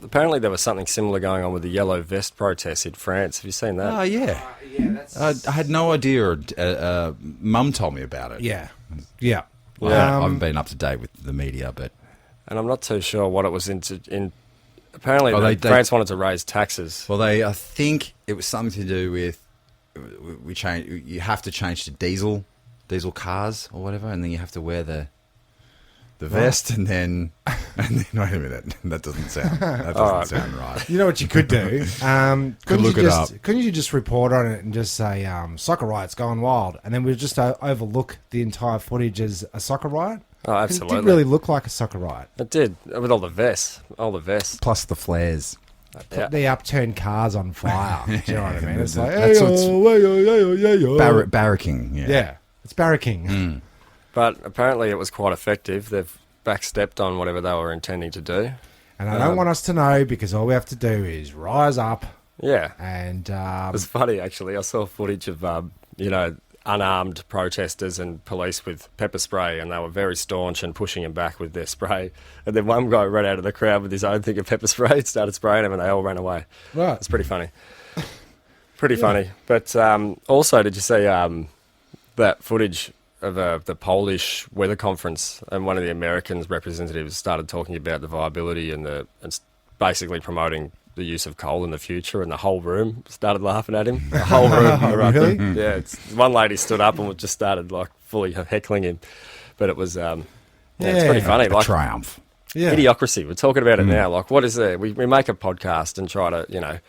apparently there was something similar going on with the yellow vest protests in France. Have you seen that? Oh, yeah. I had no idea. Mum told me about it. yeah. I haven't been up to date with the media, but And I'm not too sure what it was in. Apparently, they- France wanted to raise taxes. well, I think it was something to do with you have to change to diesel cars or whatever, and then you have to wear the vest, and then wait a minute, that doesn't sound right. You know what you could do? look it up. Couldn't you just report on it and just say soccer riot's gone wild, and then we'll just overlook the entire footage as a soccer riot? Oh, 'Cause absolutely. It did really look like a soccer riot. It did, with all the vests. Plus the flares. Yeah. The upturned cars on fire. Do you know what I mean? It's like, That's what's- hey-oh. Barracking. Yeah. Yeah, it's barracking. But apparently it was quite effective. They've backstepped on whatever they were intending to do. And I don't want us to know because all we have to do is rise up Yeah. and It was funny, actually. I saw footage of, unarmed protesters and police with pepper spray, and they were very staunch and pushing him back with their spray. And then one guy ran out of the crowd with his own thing of pepper spray, started spraying them, and they all ran away. right. It's pretty funny. Pretty funny. But also, did you see that footage of the Polish weather conference, and one of the Americans representatives started talking about the viability and basically promoting the use of coal in the future, and the whole room started laughing at him. The whole room erupted. Really? Yeah, one lady stood up and just started like fully heckling him. But it was, it's pretty funny. A Like triumph. Yeah. idiocracy. We're talking about it now. Like, what is there? We make a podcast and try to,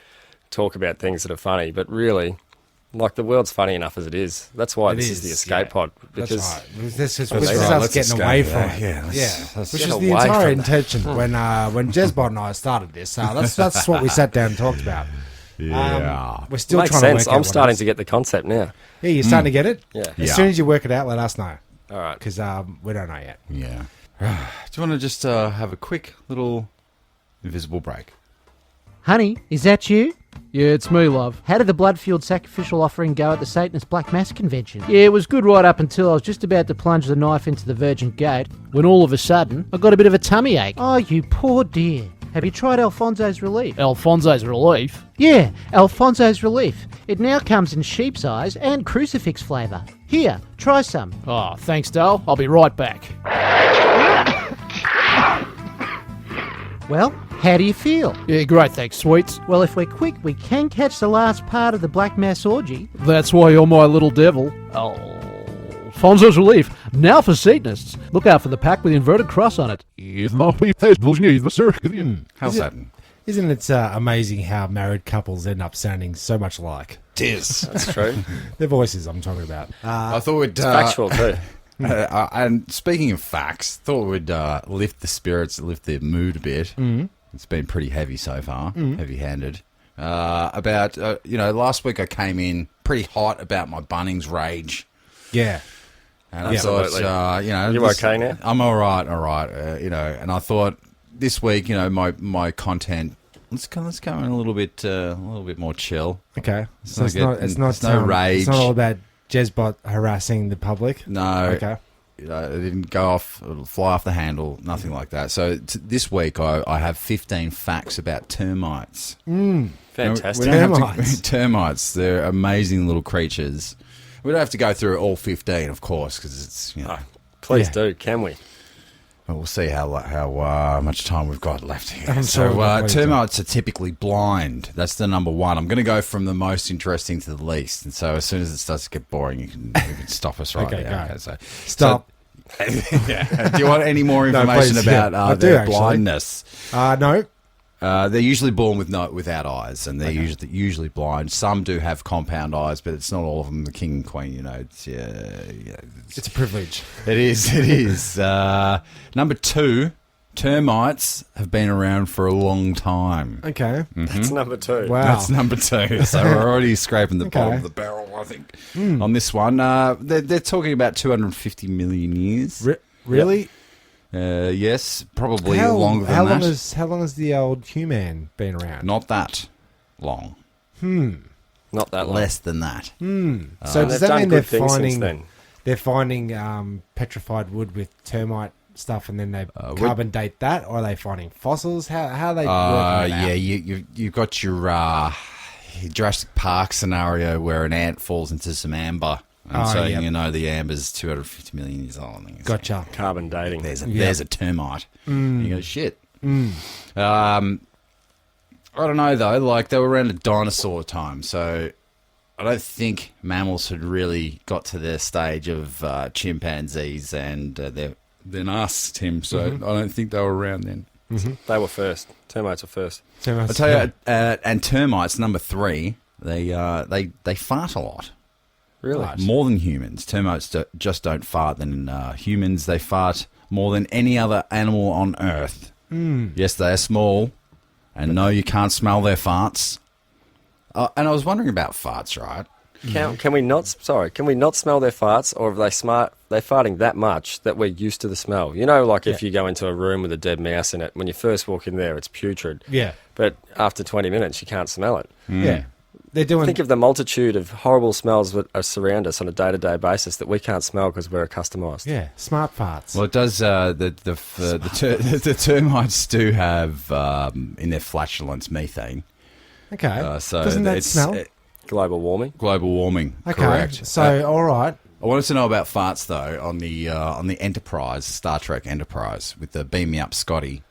talk about things that are funny, but really, Like, the world's funny enough as it is. That's why It this is, is the escape yeah. pod. That's Because right. This is That's us right. Let's getting escape away that. from it. Yeah, let's Which get is the away entire from intention when Jezbot and I started this. That's what we sat down and talked about. We're still makes trying sense. to work out I'm what starting it is. to get the concept now. Yeah, you're starting to get it? Yeah. As Yeah. soon as you work it out, let us know. All right. Because we don't know yet. Yeah. Do you want to just have a quick little invisible break? Honey, is that you? Yeah, it's me, love. How did the blood-fueled sacrificial offering go at the Satanist Black Mass convention? Yeah, it was good right up until I was just about to plunge the knife into the Virgin Gate, when all of a sudden, I got a bit of a tummy ache. Oh, you poor dear. Have you tried Alfonso's Relief? Alfonso's Relief? Yeah, Alfonso's Relief. It now comes in sheep's eyes and crucifix flavour. Here, try some. Oh, thanks, Dale. I'll be right back. Well, how do you feel? Yeah, great, thanks, sweets. Well, if we're quick, we can catch the last part of the Black Mass orgy. That's why you're my little devil. Alfonso's Relief. Now for Satanists. Look out for the pack with the inverted cross on it. How's that? Isn't it amazing how married couples end up sounding so much alike? Tis. That's true. Their voices I'm talking about. I thought we'd... It's factual, too. and speaking of facts, thought we'd lift the spirits, lift the mood a bit. Mm. It's been pretty heavy so far, heavy-handed. Last week I came in pretty hot about my Bunnings rage. Yeah. And Absolutely. I thought, You okay now? I'm all right. And I thought this week, my content, let's go in a little bit more chill. Okay. So Let's not it's not no rage. It's not all about Jezbot harassing the public. No. Okay. It didn't fly off the handle, nothing like that. So this week I have 15 facts about termites. Fantastic. We don't have to- Termites. termites, they're amazing little creatures. We don't have to go through all 15, of course, because it's, Please Yeah. do. Can we? well, we'll see how much time we've got left here. I'm So sorry, please termites are typically blind. That's the number one. I'm going to go from the most interesting to the least. And so as soon as it starts to get boring, you can stop us right Okay, there. go. So, Stop. yeah. Do you want any more No, information please, about yeah. I do, their actually. blindness? No. They're usually born without eyes, and they're usually blind. Some do have compound eyes, but it's not all of them. The king and queen, it's It's a privilege. it is. It is. Number two, termites have been around for a long time. Okay. That's number 2. Wow. That's number two. So we're already scraping the bottom Okay. of the barrel, I think, on this one. They're talking about 250 million years. Really? Yes, probably longer than that. How long has the old human been around? Not that long. Not that long. Less than that. So And does they've that done mean good they're things since finding then. they're finding petrified wood with termite stuff, and then they we- carbon date that, or are they finding fossils? How are they working it out? Yeah, you've got your Jurassic Park scenario where an ant falls into some amber. And yep. the amber's 250 million years old. I think it's Gotcha. Carbon dating. There's a termite. You go, shit. I don't know, though. Like, they were around a dinosaur time, so I don't think mammals had really got to their stage of chimpanzees and then us, Tim. So I don't think they were around then. They were first. Termites were first. I'll tell you, and termites, number 3, they fart a lot. Really? More than humans. Termites just don't fart. Than humans, they fart more than any other animal on Earth. Yes, they are small, and no, you can't smell their farts. And I was wondering about farts, right? Can we not? Sorry, can we not smell their farts, or are they're farting that much that we're used to the smell? You know, like if you go into a room with a dead mouse in it, when you first walk in there, it's putrid. Yeah. But after 20 minutes, you can't smell it. Yeah. They're doing. Think of the multitude of horrible smells that surround us on a day-to-day basis that we can't smell because we're accustomed. Yeah, smart farts. Well, it does. The termites do have in their flatulence methane. Okay. So doesn't that it's, smell? Global warming. Global warming. Okay. Correct. So, all right. I wanted to know about farts though on the Enterprise, Star Trek Enterprise, with the Beam Me Up Scotty.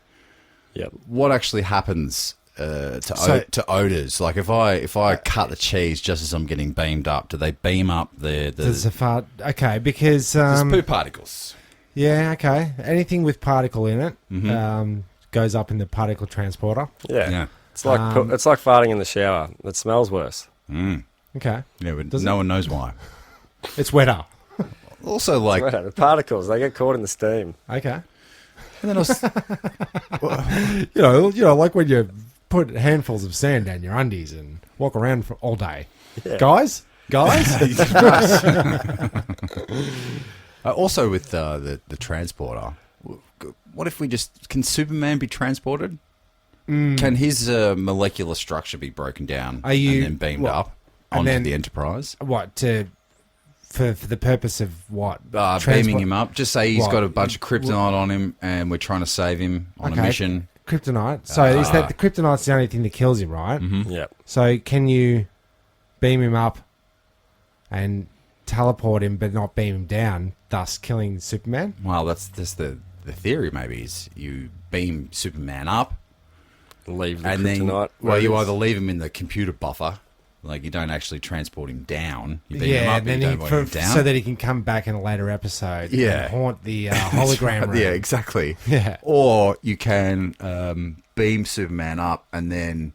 Yep. What actually happens to odors? Like if I cut the cheese just as I'm getting beamed up, do they beam up There's a fart. Okay, because there's poo particles? yeah, okay. Anything with particle in it goes up in the particle transporter. Yeah. Yeah. It's like farting in the shower. It smells worse. Okay. Yeah, but Does no one knows why. It's wetter. Also, like, Right, the particles, they get caught in the steam. Okay. and then I was, You know, like when you put handfuls of sand down your undies and walk around for all day. Yeah. Guys? also with the transporter, what if can Superman be transported? Can his molecular structure be broken down you- and then beamed what? up And onto then- the Enterprise? What, for the purpose of what? Beaming him up. Just say he's What? got a bunch of kryptonite on him and we're trying to save him on a mission. Kryptonite. So is that the kryptonite's the only thing that kills him, right? Yep. So can you beam him up and teleport him but not beam him down, thus killing Superman? Well, that's the theory maybe is you beam Superman up Leave the and then kryptonite. well, where you it is. either leave him in the computer buffer, like you don't actually transport him down. You beam him Yeah, up, and but then you don't want him down. so that he can come back in a later episode Yeah. and haunt the hologram room. Yeah, exactly. Yeah. Or you can beam Superman up and then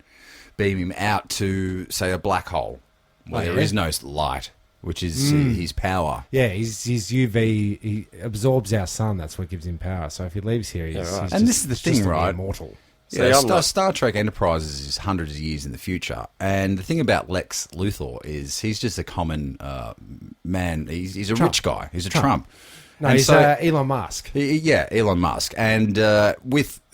beam him out to, say, a black hole where there yeah? is no light, which is his power. Yeah, he's UV. He absorbs our sun. That's what gives him power. So if he leaves here, he's, right. he's And just- this is the he's thing, just gonna be right? Immortal. See, Yeah, I'm not- Star Trek Enterprise is hundreds of years in the future, and the thing about Lex Luthor is he's just a common man. He's a rich guy. He's a Trump. No, And he's so- Elon Musk. Yeah, Elon Musk, and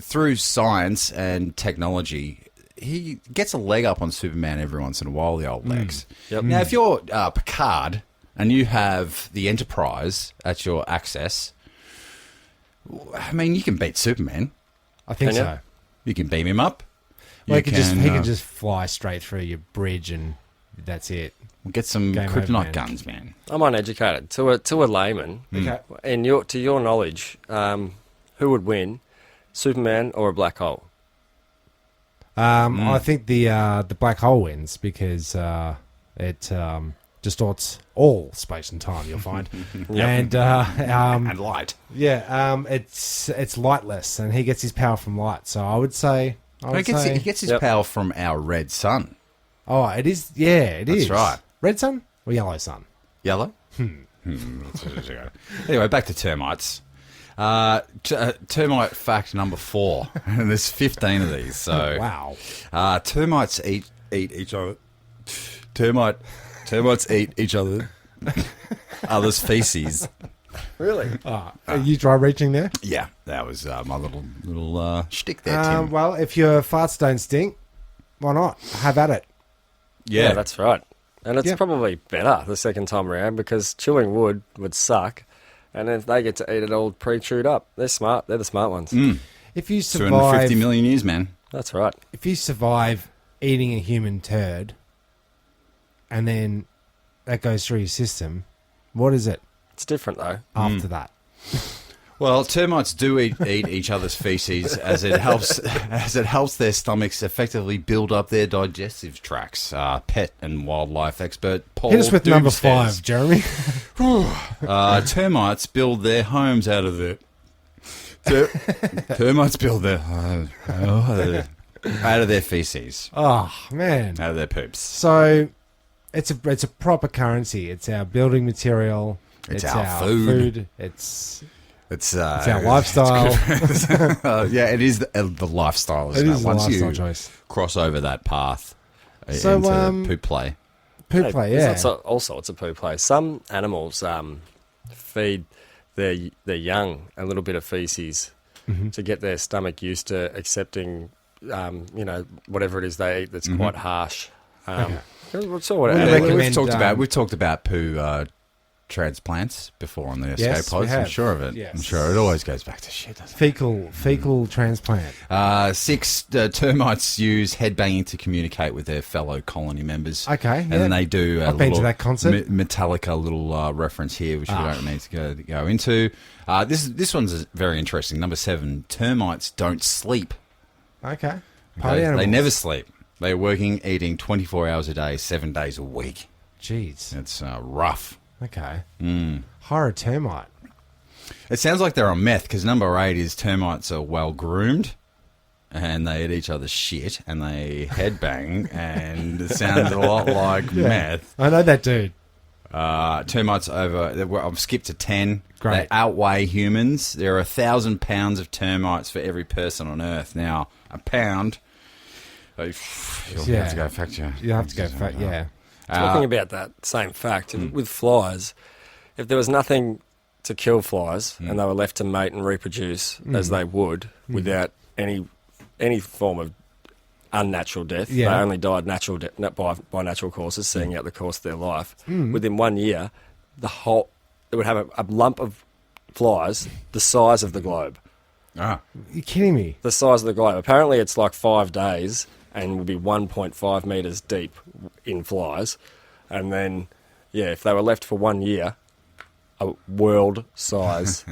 through science and technology, he gets a leg up on Superman every once in a while. The old Lex. Yep. Now, if you're Picard and you have the Enterprise at your access, I mean, you can beat Superman. I think Can you? so. You can beam him up. Well, You he can just fly straight through your bridge, and that's it. get some Game over, kryptonite man. guns, man. I'm uneducated. To a layman, Okay. to your knowledge, who would win, Superman or a black hole? I think the black hole wins because it distorts all space and time. You'll find, and And light. it's lightless, and he gets his power from light. So I would say, He gets his Yep. power from our red sun. oh, it is. Yeah, it is. That's right. Red sun or yellow sun? Yellow? Anyway, back to termites. Termite fact number 4. And there's 15 of these. So Wow. termites eat each other. Termites eat each other's feces. Really? Are you dry reaching there? Yeah, that was my little shtick there, Tim. Well, if your farts don't stink, why not? Have at it. Yeah, that's right. And it's Yeah. probably better the second time around because chewing wood would suck, and then they get to eat it all pre-chewed up. They're smart. They're the smart ones. If you 250 survive, million years, man. That's right. if you survive eating a human turd, and then that goes through your system, what is it It's different though. after that? Well, termites do eat each other's feces as it helps their stomachs effectively build up their digestive tracts. Pet and wildlife expert Paul Hit us with number Doob 5, Jeremy. termites build their homes out of their termites build their out of their feces, Oh man. out of their poops. So it's a proper currency. It's our building material. It's our food. It's It's our lifestyle. yeah, it is the lifestyle. It Isn't is it? a Once lifestyle you choice. cross over that path So, into poop play. Poop Hey, play, there's yeah. all sorts of poo play. Some animals feed their young a little bit of feces to get their stomach used to accepting, whatever it is they eat that's quite harsh. It's all Well, whatever. they recommend, We've talked about poo transplants before on the Escape Yes, we Pods. I'm have. sure of it. Yes. I'm sure it always goes back to shit. Doesn't it? Fecal transplant. 6 termites use headbanging to communicate with their fellow colony members. Okay, and yeah. then they do a I've been to little that concert. Metallica little reference here, which we don't need to go into. This one's very interesting. Number 7, termites don't sleep. Okay. Party They animals. never sleep. They're working, eating 24 hours a day, 7 days a week. Jeez. It's rough. Okay. Horror termite. It sounds like they're on meth because number 8 is termites are well groomed. and they eat each other's shit, and they headbang, and it sounds a lot like meth. I know that dude. Termites I've skipped to 10. Great. They outweigh humans. There are 1,000 pounds of termites for every person on Earth. Now, a pound... You'll have to go fact check. You have to go fact, yeah. Talking about that same fact, with flies, if there was nothing to kill flies and they were left to mate and reproduce as they would without any form of unnatural death, they only died by natural causes, seeing out the course of their life. Within 1 year, it would have a lump of flies the size of the globe. Ah. You're kidding me. The size of the globe. Apparently, it's like 5 days and would be 1.5 metres deep in flies. And then, if they were left for 1 year, a world-size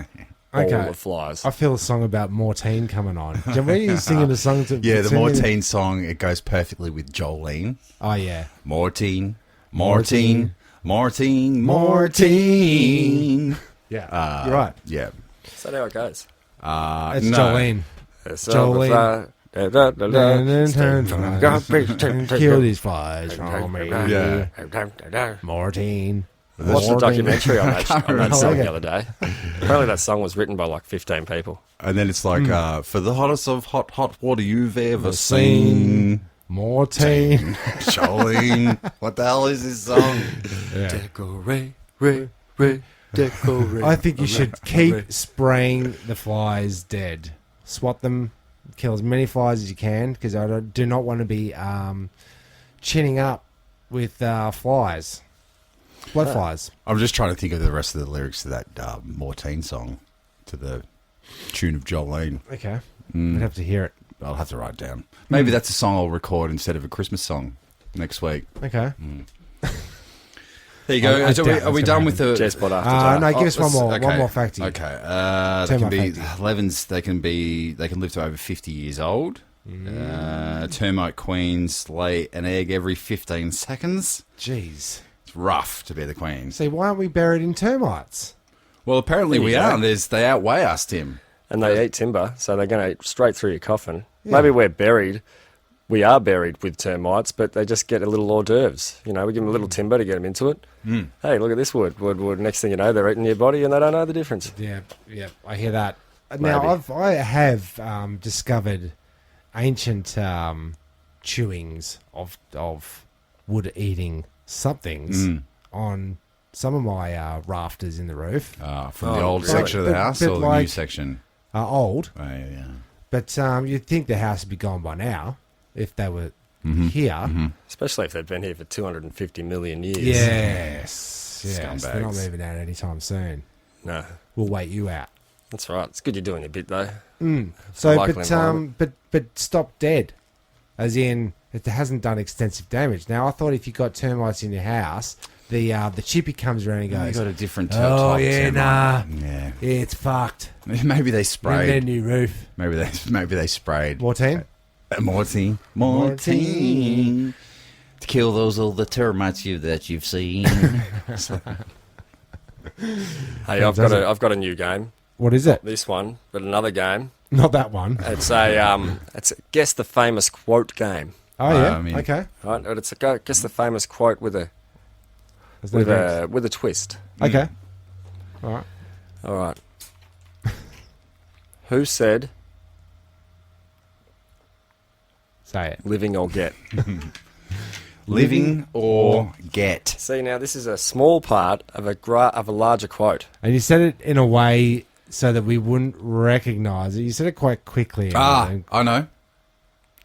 ball of flies. I feel a song about Mortine coming on. Do you remember you singing the song? The Mortine song, it goes perfectly with Jolene. Oh, yeah. Mortine. Yeah, you're right. Yeah. Is that how it goes? It's Jolene. Jolene. Kill these flies for me. Yeah. Mortine. Watched a documentary on that song Okay. the other day. Apparently that song was written by like 15 people. And then it's like, for the hottest of hot water you've ever seen. Mortine. Jolene. What the hell is this song? Decorate. I think you should keep spraying the flies dead. Swat them, kill as many flies as you can, because I do not want to be chinning up with flies. Blood flies. I'm just trying to think of the rest of the lyrics to that Mortine song, to the tune of Jolene. Okay. We'd have to hear it. I'll have to write it down. Maybe that's a song I'll record instead of a Christmas song next week. Okay. There you go. I doubt Are we that's done gonna with the... Jazz Pod after dark. No, give us one more. Okay. One more facty. Okay. They can be... Termite 11s, they can live to over 50 years old. Termite queens lay an egg every 15 seconds. Jeez. It's rough to be the queen. See, why aren't we buried in termites? Well, apparently we go. are. They outweigh us, Tim. And they eat timber, so they're going to eat straight through your coffin. Maybe we are buried with termites, but they just get a little hors d'oeuvres. We give them a little timber to get them into it. Hey, look at this wood. Next thing you know, they're eating your body and they don't know the difference. Yeah, I hear that. Now, I have discovered ancient chewings of wood-eating somethings on some of my rafters in the roof. From the old really? section of the house Bit or the new like- section? Old, Oh, yeah. but you'd think the house would be gone by now if they were here. Especially if they've been here for 250 million years. Yes. They're not Scumbags. moving out anytime soon. No, We'll wait you out. that's right. It's good you're doing a bit, though. So, local environment. but stop dead, as in it hasn't done extensive damage. Now, I thought if you got termites in your house, the chippy comes around and They goes, got a different "Oh type yeah, termite." nah, Yeah. it's fucked. Maybe they We need a sprayed. new roof." Maybe they sprayed. Mortine. Mortine. To kill those all the termites that you've seen. Hey, I've got a new game. What is it? This one, but another game. Not that one. It's a guess the famous quote game. Oh yeah. I mean- Okay. Right, but it's a guess the famous quote with a There's no games. with a twist. Okay. All right. All right. Who said Say it. living or get? Living or get. See, now this is a small part of a larger quote. And you said it in a way so that we wouldn't recognise it. You said it quite quickly. And- I know.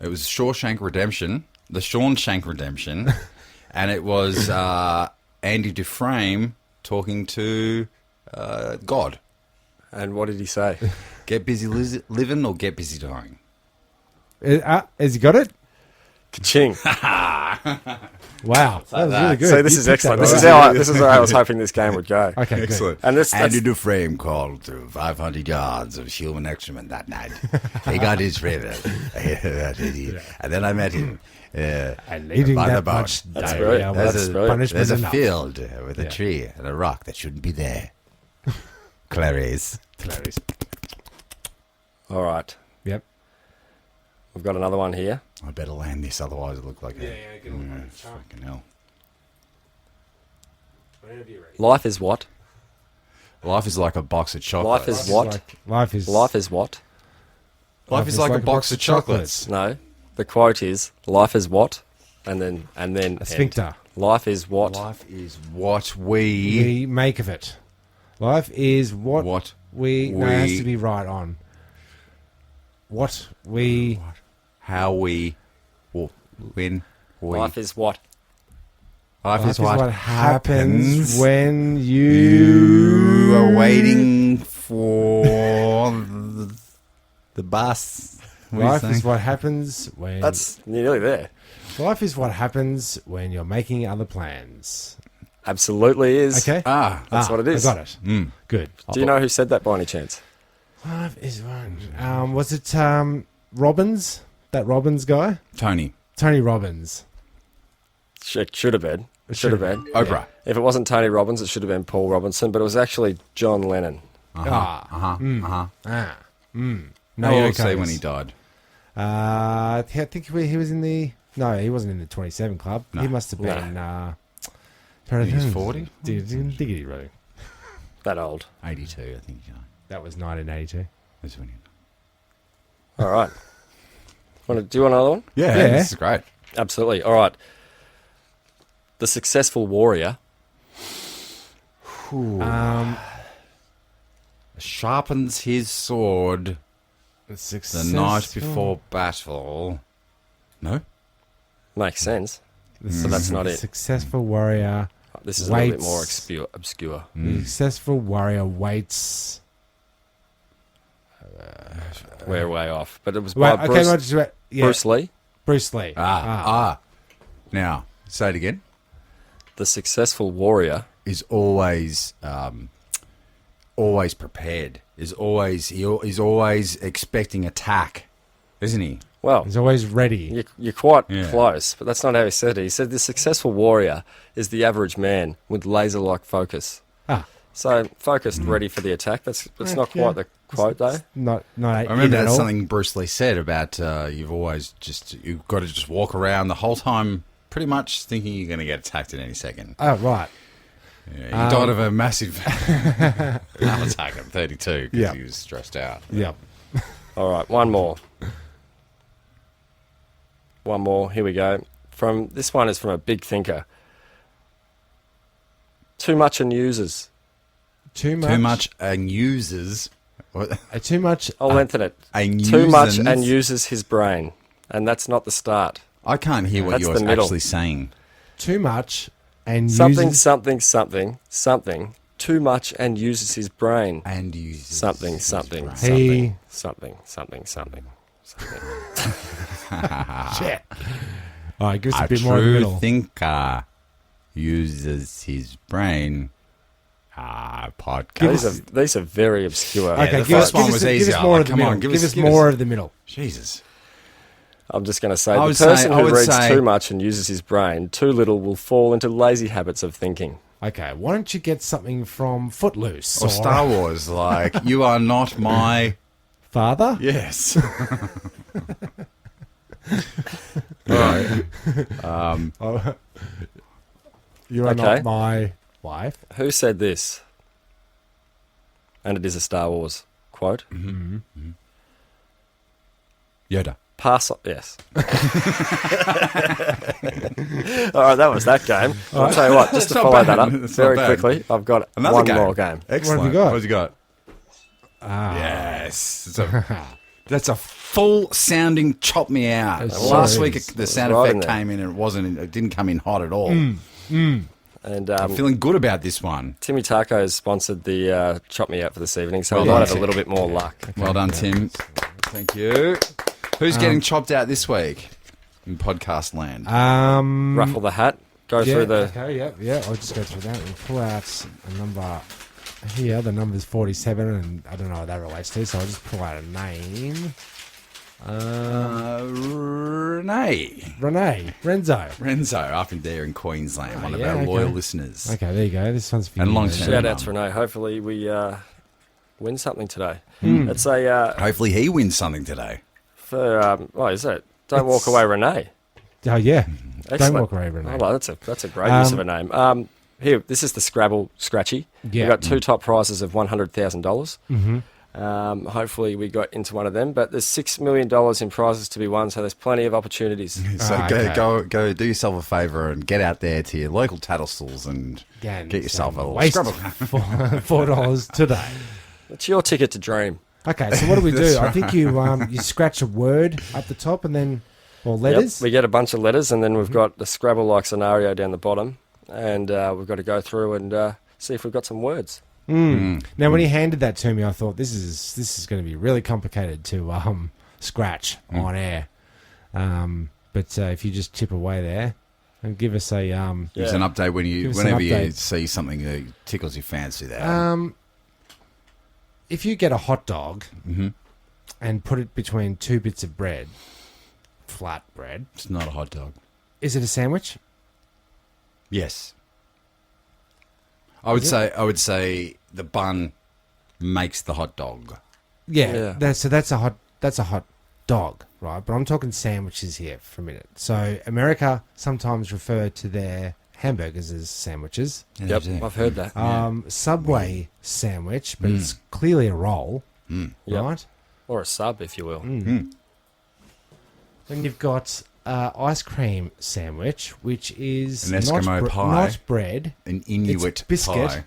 It was Shawshank Redemption, the Shawshank Redemption, and it was Andy Dufresne talking to God. And what did he say? Get busy living or get busy dying. Has he got it? Ka-ching. Wow. That was really good. See, this You is picked excellent. that This is how I was hoping this game would go. Okay, good. Excellent. And this- Andy that's- Dufresne called to 500 yards of human excrement that night. He got his favorite. And then I met him. And eating by the that boat. much That's diarrhea brilliant. was That's brilliant. punishment There's a enough. field with a Yeah. tree and a rock that shouldn't be there. Clarice. All right. Yep. We've got another one here. I better land this, otherwise it look like get on that. fucking hell. Whenever you're ready. Life is what? Life is like a box of chocolates. Life is what? Life is Life is what? Life is like a box of chocolates. No. The quote is, life is what? And then a end. sphincter. Life is what? Life is what we We make of it. Life is what we. No, it has to be right on. What we. how we when we Life is what? life Life is what happens when you are waiting for the bus. What are you Life saying? is what happens when. That's nearly there. Life is what happens when you're making other plans. Absolutely is. Okay. That's what it is. I got it. Good. Do you know who said that by any chance? Life is one. Was it Robbins? That Robbins guy? Tony Tony Robbins. It should have been. It should have been. Oprah. If it wasn't Tony Robbins, it should have been Paul Robinson, but it was actually John Lennon. No, How you're old okay. was he when he died? I think he was in the. No, he wasn't in the 27 Club. No. He must have been. He was 40? Diggity road. That old. 82, I think. That was 1982. That's when he. All right. Do you want another one? Yeah, Yeah. this is great. Absolutely. All right. The successful warrior. Sharpens his sword the night before battle. No? Makes sense. But that's not it. Successful warrior. This is a little bit more Waits. obscure. The successful warrior waits. We're way off. But it was Wait, by okay, Bruce, no, just wait. Yeah, Bruce Lee. Bruce Lee. Now, say it again. The successful warrior. Is always prepared. He's always expecting attack, isn't he? Well, He's always ready. you're quite Yeah. close, but that's not how he said it. He said the successful warrior is the average man with laser-like focus. So focused, ready for the attack. That's not Yeah. quite the quote, though. Not I remember that's something Bruce Lee said about you've got to just walk around the whole time, pretty much thinking you're going to get attacked at any second. Oh, right. Yeah, he died of a massive heart attack at 32 because Yeah. he was stressed out. Yeah. All right, one more. One more. Here we go. This one is from a big thinker. Too much and uses. Too much. Too much and uses. What? Too much. I'll lengthen it. And Too much uses- and uses his brain. And that's not the start. I can't hear what That's you're the middle. actually saying. Too much and Something, uses. something. Too much and uses his brain. And uses Something. He- Shit. All right, give us a A bit more in the true middle. thinker uses his brain. Podcast. These are very obscure. Okay, the give us, first one give was us, give easier. us more Like, of the come middle. on, give give us us- more of the middle. Jesus. I'm just going to say I the would person say- I who would reads say- too much and uses his brain too little will fall into lazy habits of thinking. Okay, why don't you get something from Footloose Or Star Wars, like, you are not my... Father? Yes. Right. Oh, you are Okay. not my wife. Who said this? And it is a Star Wars quote. Yoda. Pass on. Yes. All right, that was that game. I'll tell you what, just to That's not follow bad. that up That's very not bad. quickly, I've got Another one game. more game. Excellent. What have you got? What have you got? Yes. That's a full sounding chop me out. It Last sure week is. the sound right in effect there. came in and it didn't come in hot at all. And I'm feeling good about this one. Timmy Taco has sponsored the Chop Me Out for this evening, so Well we might done, have a Tim. little bit more luck. Well done, Tim. Thank you. Who's getting chopped out this week in podcast land? Ruffle the hat, go Yeah, through the... okay, yeah. I'll just go through that and pull out a number here. The number's 47, and I don't know what that relates to, so I'll just pull out a name. Renzo. Up in there in Queensland, one of yeah, our okay. loyal listeners. Okay, there you go. This one's for And you. long Renzo. term. Shout out to Renee. Hopefully we win something today. It's a Hopefully he wins something today. For what is it? Don't walk away, Renee. Oh yeah. Excellent. Don't walk away, Renee. Oh, that's a great use of a name. Here, this is the Scrabble Scratchy. Yeah. We got 2 top prizes of $100,000. Mm-hmm. Hopefully we got into one of them, but there's $6 million in prizes to be won, so there's plenty of opportunities. So okay. go do yourself a favour and get out there to your local tattle stores and get yourself a little waste Scrabble. $4 today. It's your ticket to dream. Okay, so what do we do? That's I think you scratch a word up the top and then, or letters. Yep, we get a bunch of letters, and then we've got the Scrabble-like scenario down the bottom, and we've got to go through and see if we've got some words. Now, when he handed that to me, I thought this is going to be really complicated to scratch on air. But if you just chip away there and give us a Give us an update whenever you update. see something that tickles your fancy there. if you get a hot dog and put it between 2 bits of bread, flat bread, It's not a hot dog. is it a sandwich? Yes. I would say the bun makes the hot dog. Yeah. That's a hot dog, right? But I'm talking sandwiches here for a minute. So America sometimes refer to their hamburgers as sandwiches. Yep, I've heard that. Subway sandwich, but it's clearly a roll, Yep. right? Or a sub, if you will. Then you've got ice cream sandwich, which is An Eskimo pie. not bread. An Inuit It's biscuit. pie.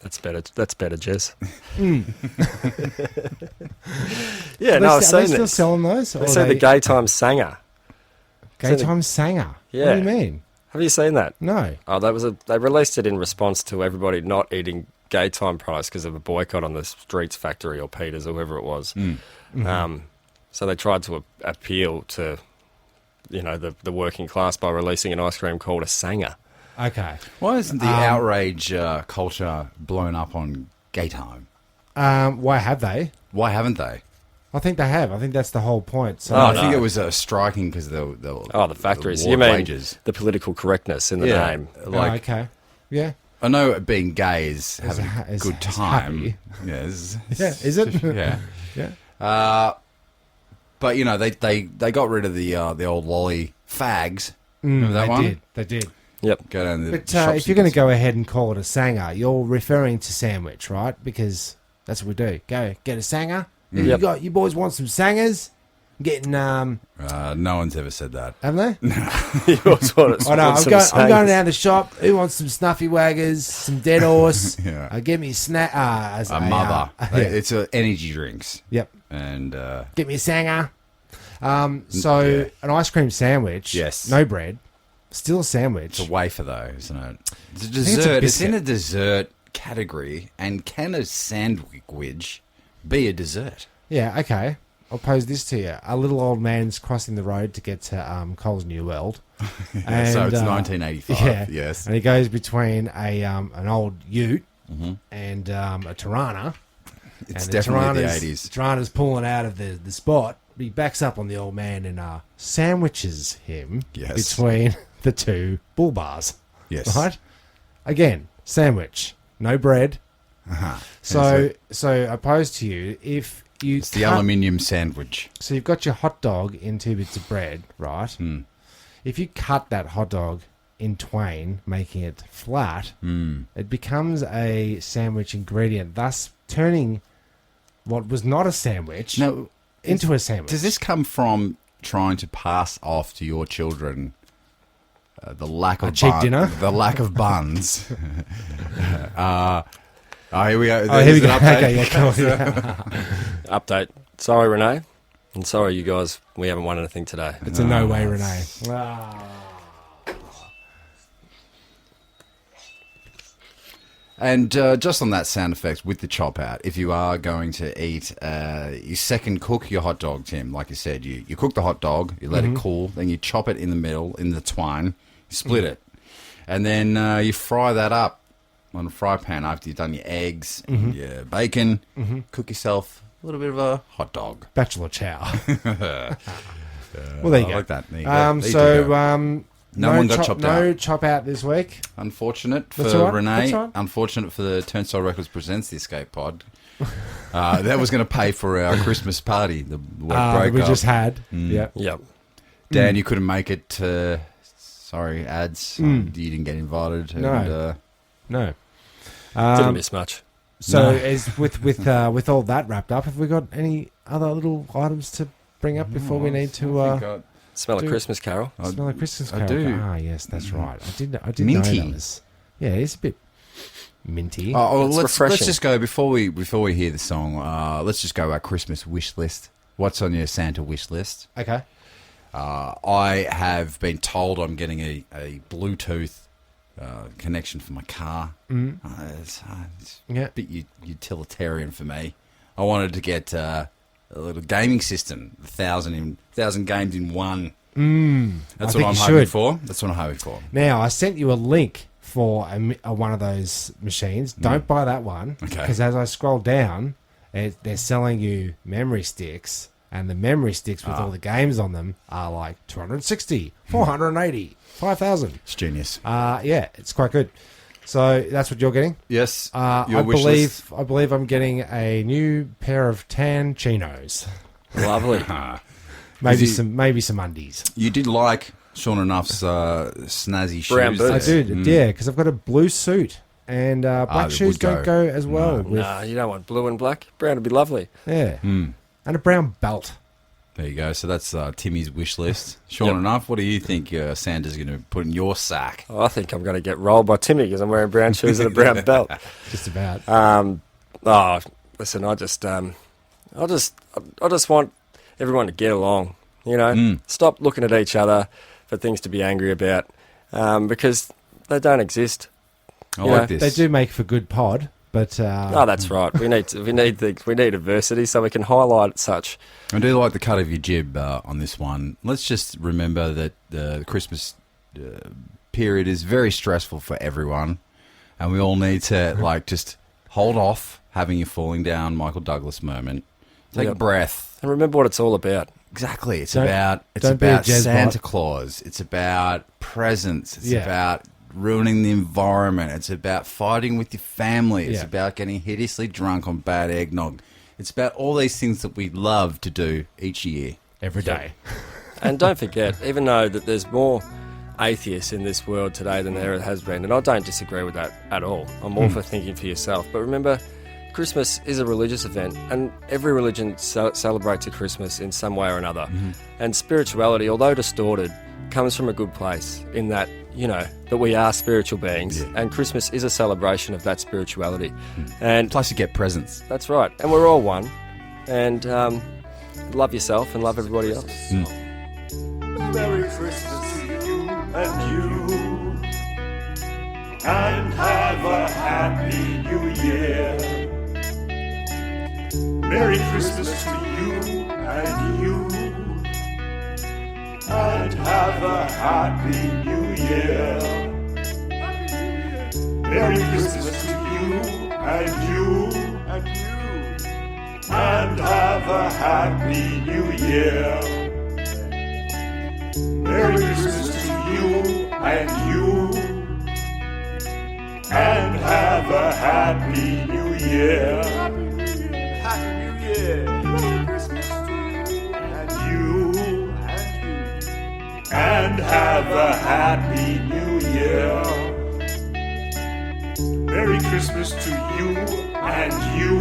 That's better, Jess. Are No, I've they seen still this. selling those? They say the Gay Time Sanger. Gay Time Sanger. Yeah. What do you mean? Have you seen that? No. Oh, they released it in response to everybody not eating Gay Time products because of a boycott on the Streets Factory or Peters or whoever it was. So they tried to appeal to, the working class by releasing an ice cream called a Sanger. Okay. Why isn't the outrage culture blown up on gay time? Why have they? Why haven't they? I think they have. I think that's the whole point. So I think it was striking because the factories. award You mean wages. the political correctness in the name. okay. Yeah. I know being gay is Is having ha- a is- good is time. happy. Yeah, Is it? yeah. Yeah. But they got rid of the old lolly fags. Remember that one? They did. Yep. Go down to the But shops if you're going to go ahead and call it a Sanger, you're referring to sandwich, right? Because that's what we do. Go get a Sanger. Yep. You boys want some Sangers? Getting no one's ever said that. haven't they? You also want I know. some I'm Sangers. going down the shop. Who wants some Snuffy Waggers? Some Dead Horse? Yeah. Give me a snack. A mother. Yeah. It's energy drinks. Yep. And Get me a Sanger. So an ice cream sandwich. Yes. No bread. Still a sandwich. it's a wafer though, isn't it? It's a think it's a dessert. It's in biscuit. a dessert category. And can a sandwich be a dessert? Yeah, okay. I'll pose this to you. A little old man's crossing the road to get to Coles New World. So it's 1985. Yeah. Yes. And he goes between an old ute and a Tirana. It's and definitely the Tirana's- 80s. Tirana's pulling out of the spot. He backs up on the old man and sandwiches him Yes. between the two bull bars. Yes. Right? Again, sandwich. No bread. Uh-huh. So I pose to you, if you It's the aluminium sandwich. So you've got your hot dog in 2 bits of bread, right? If you cut that hot dog in twain, making it flat, it becomes a sandwich ingredient, thus turning what was not a sandwich No, into a sandwich. does this come from trying to pass off to your children the lack of cheap dinner? The lack of buns. Here we go. Oh, here we There's go. an update. Okay, yeah, cool. Yeah. Update. Sorry, Renee. And sorry, you guys. We haven't won anything today. It's a no way, Renee. And just on that sound effect with the chop out, if you are going to eat, you second cook your hot dog, Tim. Like you said, you cook the hot dog, you let it cool, then you chop it in the middle, in the twine, you split it. And then you fry that up on a fry pan after you've done your eggs and your bacon. Cook yourself a little bit of a hot dog. Bachelor chow. Well, there you I go. like that. There you go. There you So, go. No one got chopped No out. chop out this week. Unfortunate for That's all right. Renee. That's all right. Unfortunate for the Turnstile Records Presents the Escape Pod. That was going to pay for our Christmas party. The we breakup. just had. Yeah. Yep. Dan, you couldn't make it. Sorry, ads. You didn't get invited. No. And, No. Didn't miss much. So, as with all that wrapped up, have we got any other little items to bring up before we need to Smell a Dude. Christmas carol. smell a Christmas I carol? do. Ah, yes, that's right. I did Minty. know that was. Yeah, it's a bit minty. Oh, It's let's refreshing. just go before we hear the song. Let's just go our Christmas wish list. What's on your Santa wish list? Okay. I have been told I'm getting a Bluetooth connection for my car. It's Yeah. a bit utilitarian for me. I wanted to get a little gaming system, 1,000 games in one. That's I what think I'm you hoping should. for. That's what I'm hoping for. Now, I sent you a link for one of those machines. Don't buy that one. Okay. Because as I scroll down, they're selling you memory sticks, and the memory sticks with all the games on them are like 260, 480, 5,000. It's genius. Yeah, it's quite good. So that's what you're getting. Yes. I your wish list. believe I'm getting a new pair of tan chinos. Lovely. Maybe Is he- some undies. You did like Sean Enough's snazzy Brown shoes. boots. I there. do, yeah, because I've got a blue suit and black that shoes would don't go. go as well. With, Nah, you don't want blue and black. Brown would be lovely. Yeah, and a brown belt. There you go. So that's Timmy's wish list. Sean Yep. Enough, what do you think Santa's going to put in your sack? Oh, I think I'm going to get rolled by Timmy because I'm wearing brown shoes and a brown belt. Just about. Oh, listen, I just want everyone to get along. You know, stop looking at each other for things to be angry about because they don't exist. I Yeah, like this. They do make for good pod, but Oh, that's right. We need diversity so we can highlight such. I do like the cut of your jib on this one. Let's just remember that the Christmas period is very stressful for everyone, and we all need to just hold off having a falling down Michael Douglas moment. Take a Yep. breath. And remember what it's all about. Exactly. It's Don't- about don't be a Jezbot. Santa Claus. It's about presents. It's Yeah. about ruining the environment. It's about fighting with your family. It's Yeah. about getting hideously drunk on bad eggnog. It's about all these things that we love to do each year. every day. And don't forget, even though that there's more atheists in this world today than there has been, and I don't disagree with that at all. I'm all for thinking for yourself. But remember, Christmas is a religious event, and every religion celebrates a Christmas in some way or another. And spirituality, although distorted, comes from a good place in that, that we are spiritual beings, and Christmas is a celebration of that spirituality. And Plus, you get presents. that's right. And we're all one. And love yourself and love everybody else. Merry Christmas to you and you, and have a happy new year. Merry Christmas to you and you, and have a happy new year. Merry Christmas to you and you, and have a happy new year. Merry Christmas to you and you, and have a happy new year. Happy New Year. Merry Christmas to you and you, and have a happy new year. Merry Christmas to you and you,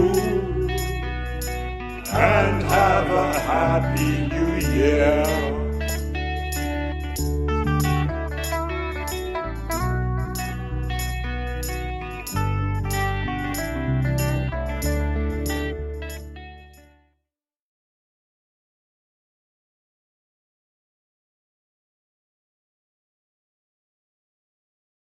and have a happy new year.